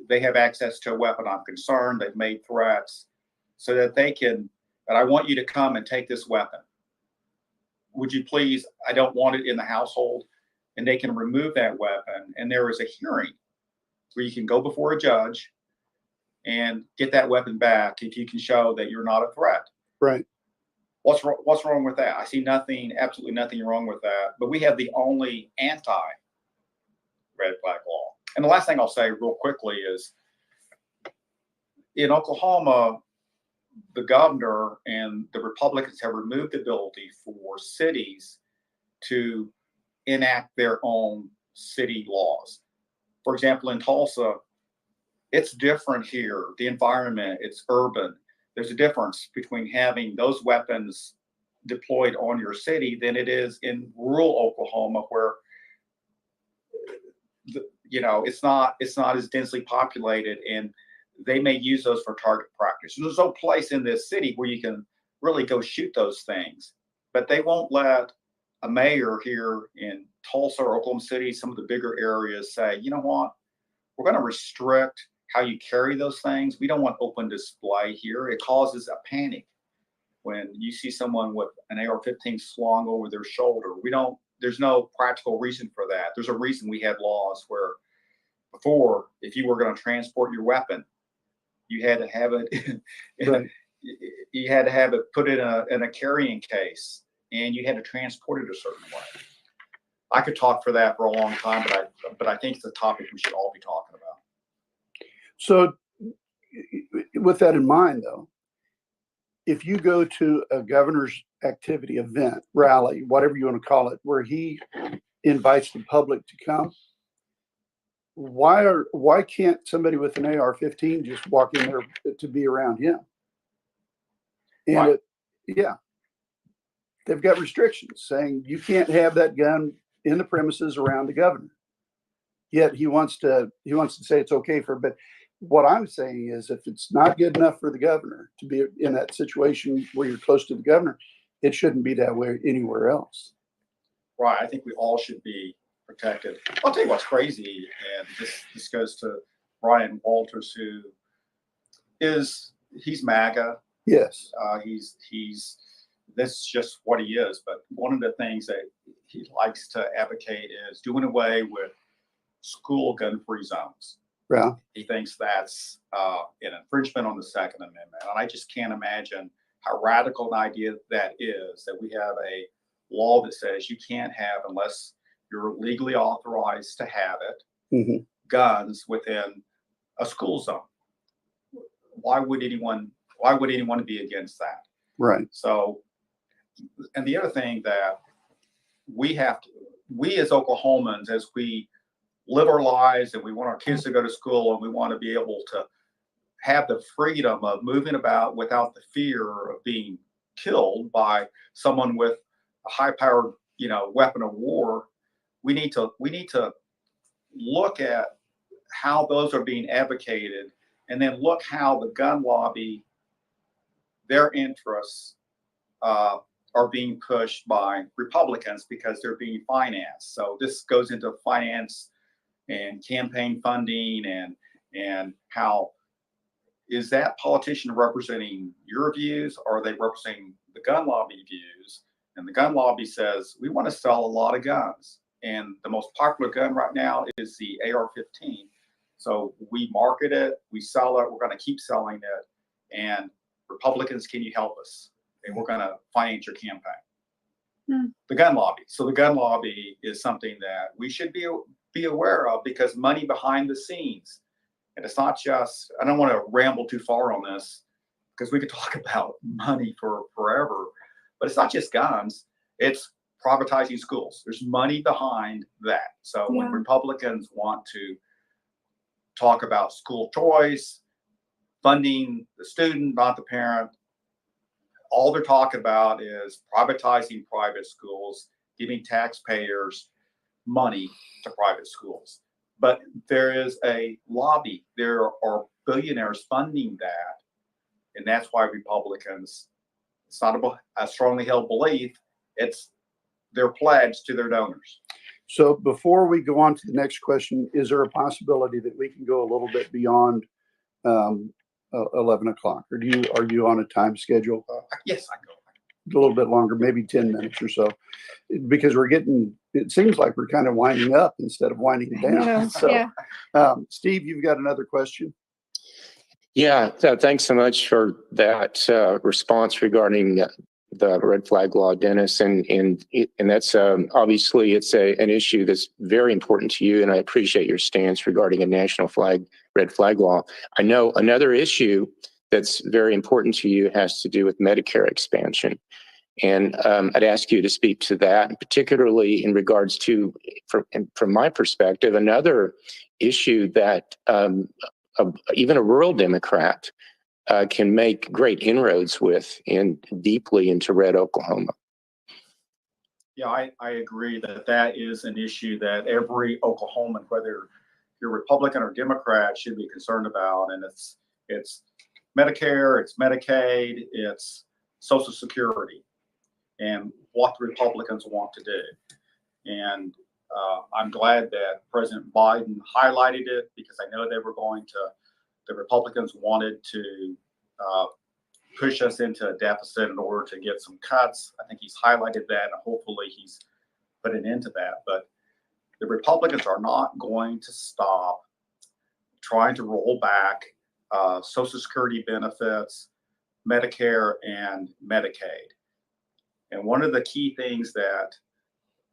they have access to a weapon, I'm concerned, they've made threats, so that I want you to come and take this weapon. Would you please, I don't want it in the household. And they can remove that weapon, and there is a hearing where you can go before a judge and get that weapon back if you can show that you're not a threat. Right. What's wrong with that? I see absolutely nothing wrong with that. But we have the only anti-red flag law. And the last thing I'll say real quickly is, in Oklahoma, the governor and the Republicans have removed the ability for cities to enact their own city laws. For example, in Tulsa, it's different here. The environment, it's urban. There's a difference between having those weapons deployed on your city than it is in rural Oklahoma, where it's not as densely populated, and they may use those for target practice. There's no place in this city where you can really go shoot those things, but they won't let a mayor here in Tulsa or Oklahoma City, some of the bigger areas, say, you know what, we're going to restrict how you carry those things. We don't want open display here. It causes a panic when you see someone with an AR-15 slung over their shoulder. There's no practical reason for that. There's a reason we had laws where before, if you were going to transport your weapon, you had to have it you had to have it put in a carrying case, and you had to transport it a certain way. I could talk for that for a long time, but I think it's a topic we should all be talking about. So with that in mind, though, if you go to a governor's activity, event, rally, whatever you want to call it, where he invites the public to come, why can't somebody with an AR-15 just walk in there to be around him? And Right. yeah, they've got restrictions saying you can't have that gun in the premises around the governor. Yet he wants to say it's okay for, but what I'm saying is if it's not good enough for the governor to be in that situation where you're close to the governor, it shouldn't be that way anywhere else. Right. I think we all should be protected. I'll tell you what's crazy, and this goes to Brian Walters, who he's MAGA. Yes. That's just what he is. But one of the things that he likes to advocate is doing away with school gun-free zones. Yeah. He thinks that's an infringement on the Second Amendment. And I just can't imagine how radical an idea that is, that we have a law that says you can't have, unless you're legally authorized to have it, guns within a school zone. Why would anyone be against that? Right. So, and the other thing that we as Oklahomans, as we live our lives and we want our kids to go to school and we want to be able to have the freedom of moving about without the fear of being killed by someone with a high-powered, weapon of war, we need to look at how those are being advocated, and then look how the gun lobby, their interests are being pushed by Republicans because they're being financed. So this goes into finance and campaign funding, and how is that politician representing your views, or are they representing the gun lobby views? And the gun lobby says we want to sell a lot of guns, and the most popular gun right now is the AR-15. So we market it, we sell it, we're going to keep selling it, and Republicans, can you help us? And we're going to finance your campaign. The gun lobby. So the gun lobby is something that we should be aware of, because money behind the scenes, and it's not just, I don't want to ramble too far on this because we could talk about money for forever, but it's not just guns, it's privatizing schools. There's money behind that. So when Republicans want to talk about school choice, funding the student, not the parent, all they're talking about is privatizing private schools, giving taxpayers money to private schools. But there is a lobby. There are billionaires funding that. And that's why Republicans, it's not a strongly held belief, it's their pledge to their donors. So before we go on to the next question, is there a possibility that we can go a little bit beyond 11 o'clock? Or are you on a time schedule? Yes, I go. A little bit longer, maybe 10 minutes or so, because it seems like we're kind of winding up instead of winding down. So, Steve, you've got another question? Yeah, thanks so much for that response regarding the red flag law, Dennis. And that's obviously it's an issue that's very important to you, and I appreciate your stance regarding a national red flag law. I know another issue that's very important to you has to do with Medicare expansion. And I'd ask you to speak to that, particularly in regards to, from my perspective, another issue that even a rural Democrat can make great inroads with deeply into red Oklahoma. Yeah, I agree that is an issue that every Oklahoman, whether you're Republican or Democrat, should be concerned about. And it's Medicare, it's Medicaid, it's Social Security, and what the Republicans want to do. And I'm glad that President Biden highlighted it, because I know the Republicans wanted to push us into a deficit in order to get some cuts. I think he's highlighted that, and hopefully he's put an end to that. But the Republicans are not going to stop trying to roll back Social Security benefits, Medicare, and Medicaid. And one of the key things that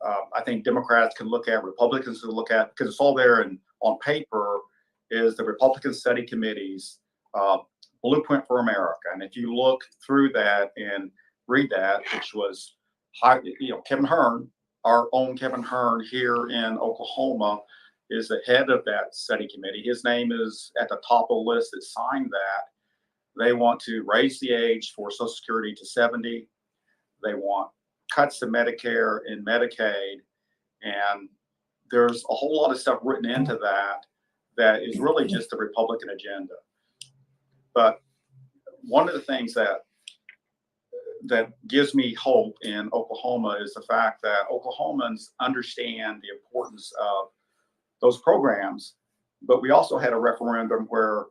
I think Democrats can look at, Republicans can look at, because it's all there and on paper, is the Republican study committee's blueprint for America. And if you look through that and read that, which was, Kevin Hearn, our own Kevin Hearn here in Oklahoma, is the head of that study committee. His name is at the top of the list that signed that. They want to raise the age for Social Security to 70. They want cuts to Medicare and Medicaid. And there's a whole lot of stuff written into that is really just the Republican agenda. But one of the things that gives me hope in Oklahoma is the fact that Oklahomans understand the importance of those programs. But we also had a referendum where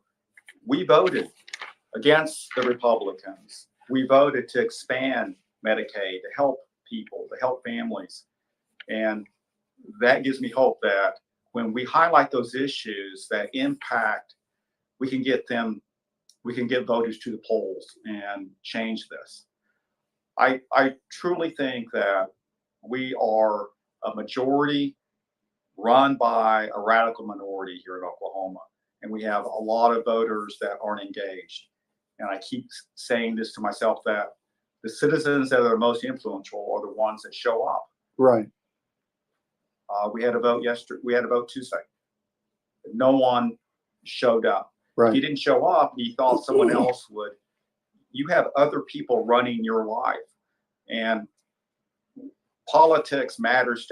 we voted against the Republicans. We voted to expand Medicaid, to help people, to help families. And that gives me hope that when we highlight those issues that impact, we can get voters to the polls and change this. I truly think that we are a majority run by a radical minority here in Oklahoma. And we have a lot of voters that aren't engaged. And I keep saying this to myself, that the citizens that are most influential are the ones that show up. Right. We had a vote yesterday. We had a vote Tuesday. No one showed up. Right. If you didn't show up, you thought someone else would. You have other people running your life, and politics matters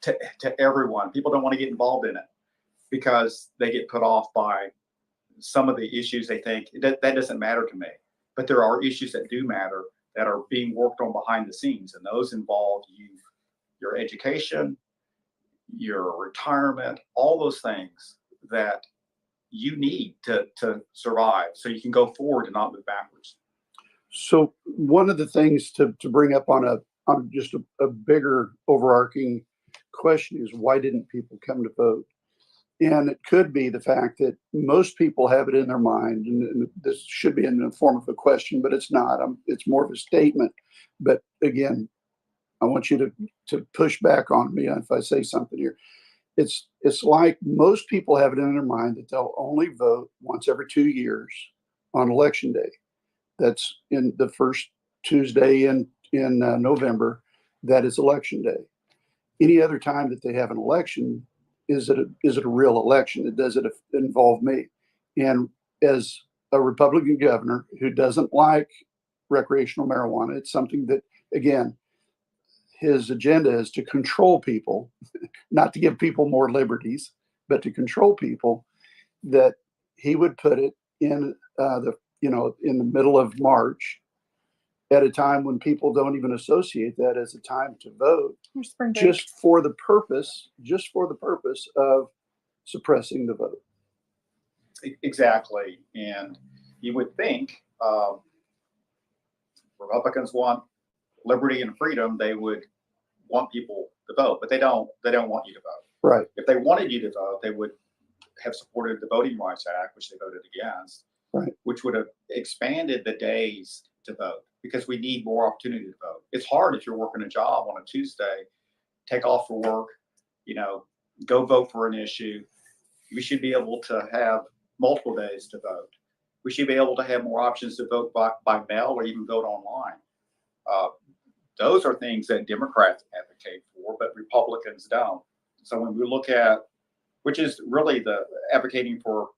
to everyone. People don't want to get involved in it because they get put off by some of the issues. They think that doesn't matter to me, but there are issues that do matter that are being worked on behind the scenes, and those involve your education, your retirement, all those things that you need to survive so you can go forward and not move backwards. So one of the things to bring up on just a bigger overarching question is, why didn't people come to vote? And it could be the fact that most people have it in their mind, and this should be in the form of a question, but it's not. It's more of a statement. But again, I want you to push back on me if I say something here. It's like most people have it in their mind that they'll only vote once every 2 years on election day. That's in the first Tuesday in November. That is election day. Any other time that they have an election, is it a real election? Does it involve me? And as a Republican governor who doesn't like recreational marijuana, it's something that, again, his agenda is to control people, not to give people more liberties, but to control people, that he would put it in in the middle of March at a time when people don't even associate that as a time to vote, just for the purpose of suppressing the vote. Exactly. And you would think Republicans want liberty and freedom. They would want people to vote, but they don't want you to vote. Right. If they wanted you to vote, they would have supported the Voting Rights Act, which they voted against, right, which would have expanded the days to vote, because we need more opportunity to vote. It's hard if you're working a job on a Tuesday, take off for work, go vote for an issue. We should be able to have multiple days to vote. We should be able to have more options to vote by mail or even vote online. Those are things that Democrats advocate for, but Republicans don't. So when we look at, which is really the advocating for,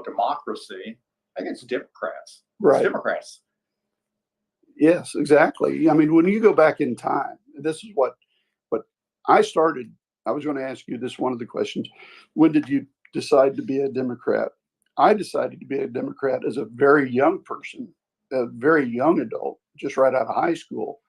democracy, I think it's Democrats. Right. It's Democrats. Yes, exactly. I mean, when you go back in time, this is what I started. I was going to ask you this, one of the questions. When did you decide to be a Democrat? I decided to be a Democrat as a very young person, a very young adult, just right out of high school,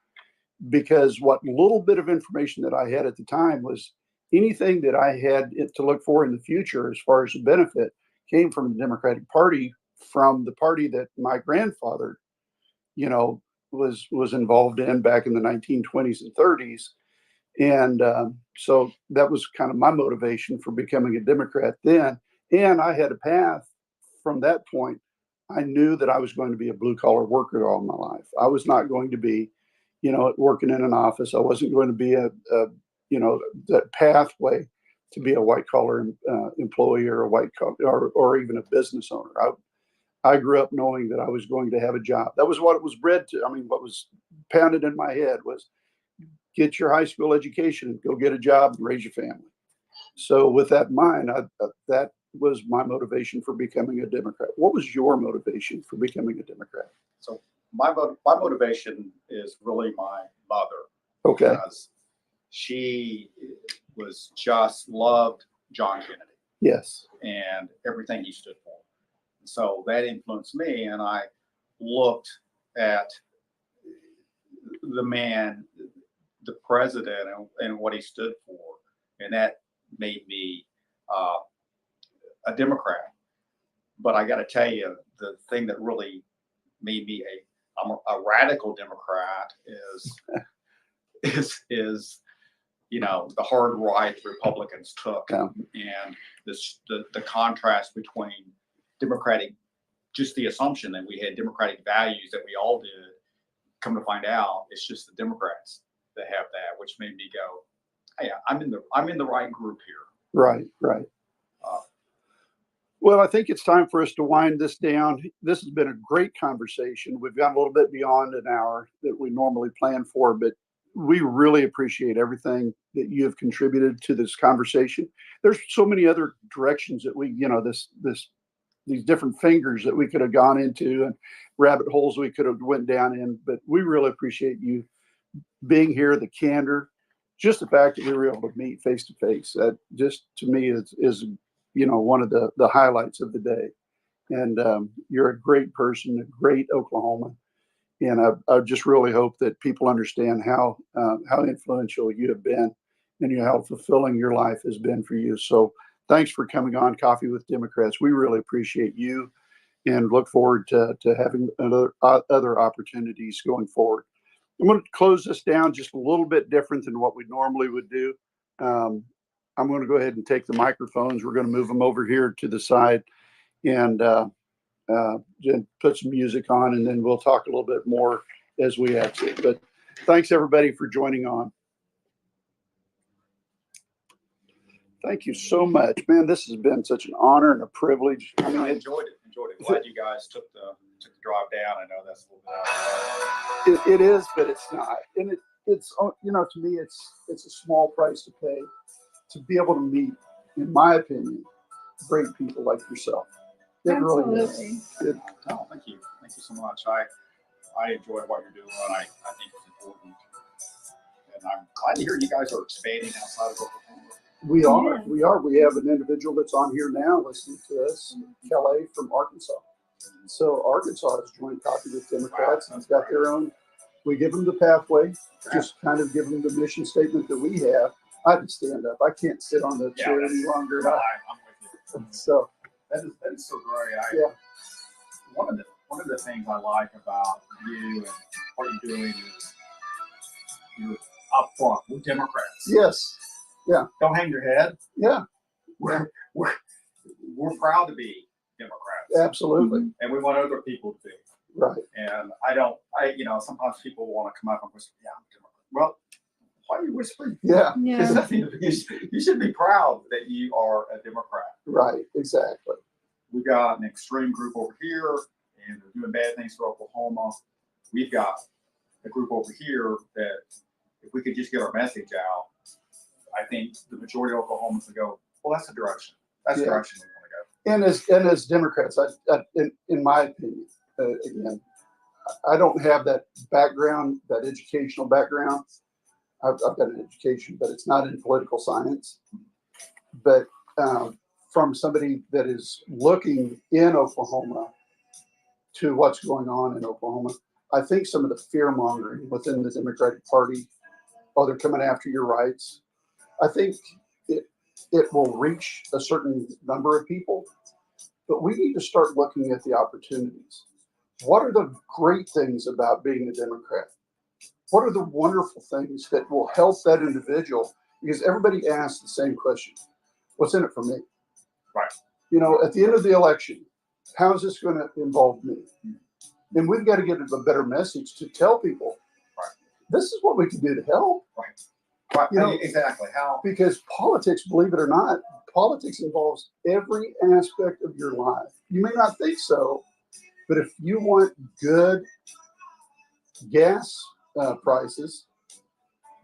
because what little bit of information that I had at the time was anything that I had to look for in the future as far as a benefit came from the Democratic Party, from the party that my grandfather, was involved in back in the 1920s and 30s. And so that was kind of my motivation for becoming a Democrat then. And I had a path from that point. I knew that I was going to be a blue collar worker all my life. I was not going to be, working in an office. I wasn't going to be a that pathway to be a white collar employee or a white collar or even a business owner. I grew up knowing that I was going to have a job. That was what it was bred to. I mean, what was pounded in my head was get your high school education, go get a job, and raise your family. So with that in mind, that was my motivation for becoming a Democrat. What was your motivation for becoming a Democrat? So my motivation is really my mother. Okay. Because she was just loved John Kennedy Yes. and everything he stood for. So that influenced me, and I looked at the man, the president, and what he stood for, and that made me a Democrat. But I got to tell you, the thing that really made me a radical Democrat is the hard right the Republicans took, Yeah. and the contrast between Democratic, just the assumption that we had Democratic values that we all did. Come to find out, it's just the Democrats that have that, which made me go, "Hey, I'm in the right group here." Right. Well, I think it's time for us to wind this down. This has been a great conversation. We've gone a little bit beyond an hour that we normally plan for, but we really appreciate everything that you have contributed to this conversation. There's so many other directions that we, these different fingers that we could have gone into and rabbit holes we could have went down in, but we really appreciate you being here, the candor, just the fact that we were able to meet face to face. That just to me is one of the highlights of the day. And you're a great person, a great Oklahoma. And I just really hope that people understand how influential you have been and how fulfilling your life has been for you. So thanks for coming on Coffee with Democrats. We really appreciate you and look forward to having other opportunities going forward. I'm going to close this down just a little bit different than what we normally would do. I'm going to go ahead and take the microphones. We're going to move them over here to the side and put some music on, and then we'll talk a little bit more as we exit. But thanks everybody for joining on. Thank you so much, man. This has been such an honor and a privilege. I enjoyed it. Glad you guys took the drive down. I know that's a little bit out of It is, but it's not. And it's to me, it's a small price to pay to be able to meet, in my opinion, great people like yourself. It really is. No, thank you so much. I enjoy what you're doing. I think it's important, and I'm glad to hear you guys are expanding outside of Oklahoma. We are. We have an individual that's on here now listening to us, Kelly from Arkansas. So Arkansas has joined Coffee with Democrats, and it's got their own. We give them the pathway, just kind of give them the mission statement that we have. I have to stand up. I can't sit on the chair any longer. I'm with you. So that is so great. One of the things I like about you and what you're doing is you're upfront. We're Democrats. Yes. Yeah. Don't hang your head. Yeah. We're proud to be Democrats. Absolutely. And we want other people to be. Right. And sometimes people want to come up and whisper, "Yeah, I'm a Democrat." Well, why are you whispering? Yeah. You should be proud that you are a Democrat. Right. Exactly. We've got an extreme group over here, and they're doing bad things for Oklahoma. We've got a group over here that, if we could just get our message out, I think the majority of Oklahomans would go, "Well, that's the direction. That's the direction we want to go." And as Democrats, in my opinion, again, I don't have that background, that educational background. I've got an education, but it's not in political science. But from somebody that is looking in Oklahoma to what's going on in Oklahoma, I think some of the fear mongering within the Democratic Party, they're coming after your rights. I think it will reach a certain number of people, but we need to start looking at the opportunities. What are the great things about being a Democrat? What are the wonderful things that will help that individual? Because everybody asks the same question. What's in it for me? Right. At the end of the election, how is this going to involve me? And we've got to get a better message to tell people, right, this is what we can do to help. Right. Right, You know, exactly. How? because politics, believe it or not, politics involves every aspect of your life. You may not think so, but if you want good gas prices,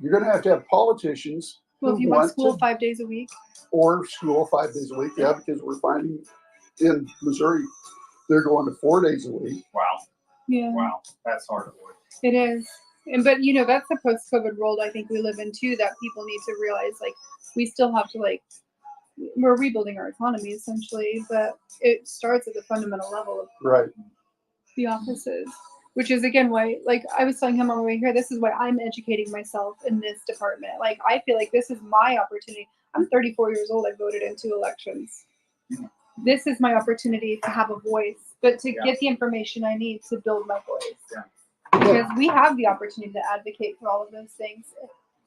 you're going to have politicians Well, who if you want want school to, 5 days a week. or school 5 days a week. Yeah, because we're finding in Missouri, they're going to 4 days a week. Wow. Yeah. Wow. That's hard to believe. It is. But that's the post-COVID world I think we live in too, that people need to realize, like, we still have to, like, we're rebuilding our economy essentially, but it starts at the fundamental level of Right. the offices, which is again why, like I was telling him on the way here, this is why I'm educating myself in this department. Like, I feel like this is my opportunity. I'm 34 years old. I voted in 2 elections. This is my opportunity to have a voice, but to get the information I need to build my voice. Yeah. Because we have the opportunity to advocate for all of those things.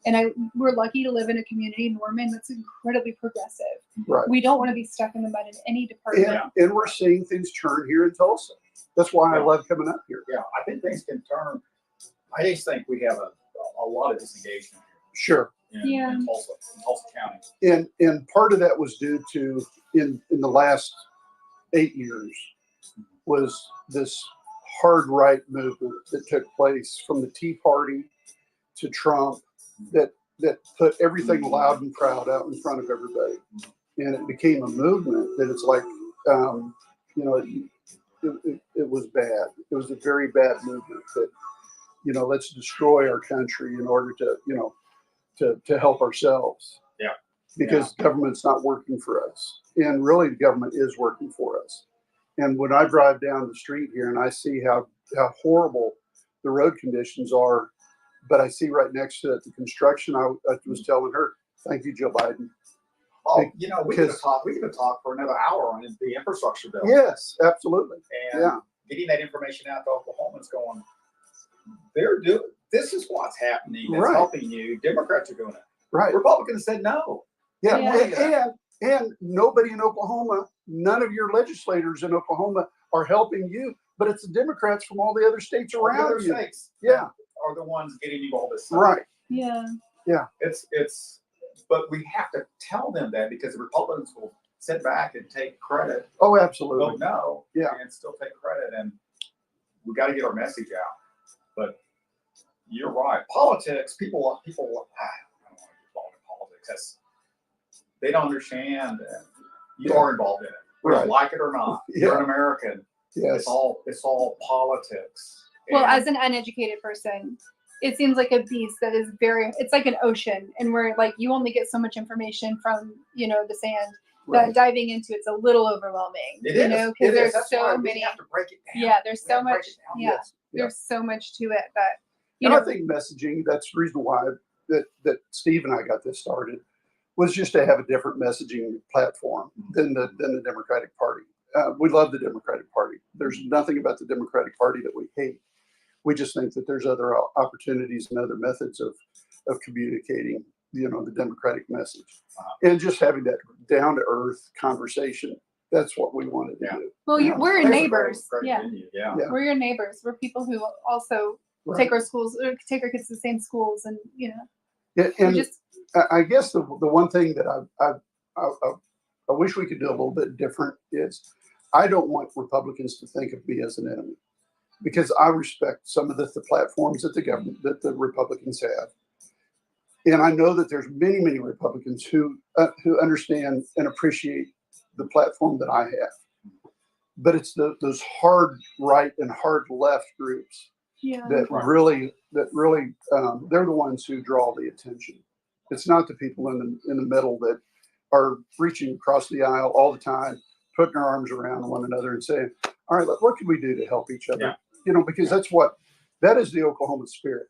And we're lucky to live in a community, Norman, that's incredibly progressive. Right. We don't want to be stuck in the mud in any department. And we're seeing things turn here in Tulsa. That's why I love coming up here. Yeah, I think things can turn. I just think we have a lot of disengagement Sure. in Tulsa County. And part of that was due to in the last 8 years was this hard right movement that took place from the Tea Party to Trump that put everything loud and proud out in front of everybody. And it became a movement that it's like, it was bad. It was a very bad movement that, let's destroy our country in order to help ourselves. Yeah. Because government's not working for us. And really the government is working for us. And when I drive down the street here and I see how horrible the road conditions are, but I see right next to it the construction, I was telling her, thank you, Joe Biden. Oh, we could have talked for another hour on the infrastructure bill. Yes, absolutely. And getting that information out to Oklahomans going, this is what's happening. That's helping you. Democrats are doing it. Right. Republicans said no. Yeah. And nobody in Oklahoma, none of your legislators in Oklahoma are helping you, but it's the Democrats from all the other states around you. Yeah. Are the ones getting you all this stuff. Right. Yeah. Yeah. But we have to tell them that because the Republicans will sit back and take credit. Oh, absolutely. Vote no. Yeah. And still take credit. And we got to get our message out. But you're right. Politics, people, I don't want to get involved in politics. They don't understand that you are involved in it. Whether you like it or not. You're an American. Yes. It's all politics. Well, as an uneducated person, it seems like a beast that is it's like an ocean, and where like you only get so much information from the sand. That diving into it's a little overwhelming. Because there's so many. Have to break it down. Yeah, there's so much. Yeah, there's so much to it that I think messaging. That's the reason why that Steve and I got this started was just to have a different messaging platform than the Democratic Party. We love the Democratic Party. There's nothing about the Democratic Party that we hate. We just think that there's other opportunities and other methods of communicating, the Democratic message, and just having that down to earth conversation. That's what we wanted to do. Well, we're your neighbors. Yeah. We're your neighbors. We're people who also take our take our kids to the same schools, and And I guess the one thing that I wish we could do a little bit different is I don't want Republicans to think of me as an enemy, because I respect some of the platforms that the Republicans have. And I know that there's many, many Republicans who understand and appreciate the platform that I have. But it's those hard right and hard left groups that really they're the ones who draw the attention. It's not the people in the middle that are reaching across the aisle all the time, putting their arms around one another and saying, all right, what can we do to help each other? Because that is the Oklahoma spirit.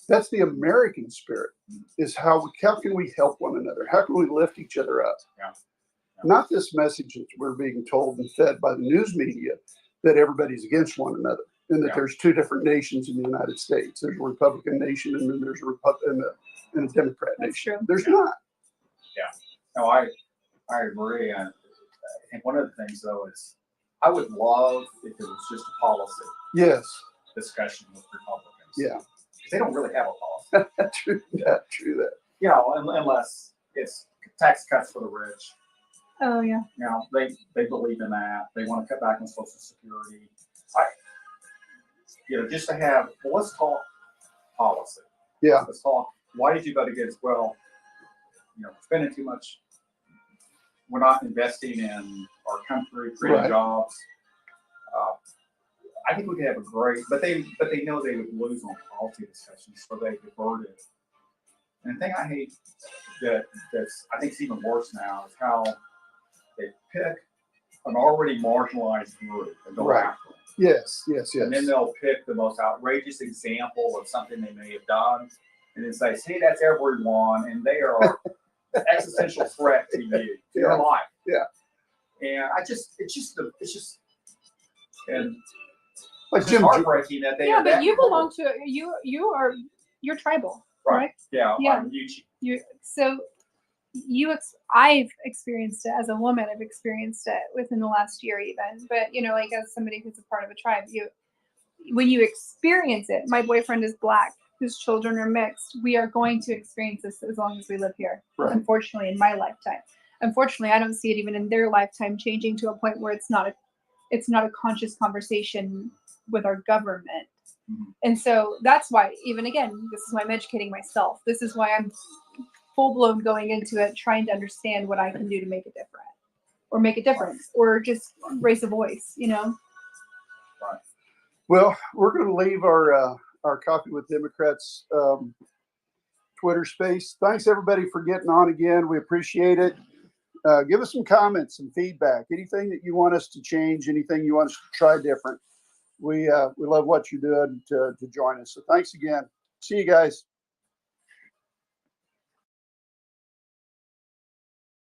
That's the American spirit, is how can we help one another? How can we lift each other up? Not this message that we're being told and fed by the news media that everybody's against one another and that there's two different nations in the United States. There's a Republican nation and then there's a Republican and a Democrat nation. True. There's not. Yeah. No, I agree. And I think one of the things though is I would love if it was just a policy Yes. discussion with Republicans. Yeah. They don't really have a policy. True that. you know, unless it's tax cuts for the rich. Oh yeah. You know, they believe in that. They want to cut back on Social Security. You know, just to have, well, let's talk policy. Yeah. Let's talk, why did you vote against? Well, you know, we're spending too much. We're not investing in our country, creating Right. jobs. I think we could have a great, but they know they would lose on policy discussions, so they diverted. And the thing I hate that's I think it's even worse now is how they pick an already marginalized group and go Right. after them. Yes, yes, yes. And then they'll pick the most outrageous example of something they may have done, and then say, "See, that's everyone," and they are an existential threat to you, to your life. Yeah. And it's just, and Like it's Jim, heartbreaking that they Yeah, are but that you belong cold. to you're tribal, Right. correct? Yeah. Yeah. I'm Yuchi. I've experienced it as a woman. I've experienced it within the last year even. But you know, like as somebody who's a part of a tribe, when you experience it, my boyfriend is black, whose children are mixed. We are going to experience this as long as we live here. Right. Unfortunately, in my lifetime. Unfortunately, I don't see it even in their lifetime changing to a point where it's not a conscious conversation with our government. Mhm. And so that's why, even again, this is why I'm educating myself. This is why I'm full blown going into it, trying to understand what I can do to make it different, or make a difference, or just raise a voice. You know. well, we're going to leave our Coffee with Democrats Twitter space. Thanks everybody for getting on again. We appreciate it. Give us some comments, some feedback, anything that you want us to change, anything you want us to try different. We love what you're doing to join us. So thanks again. See you guys.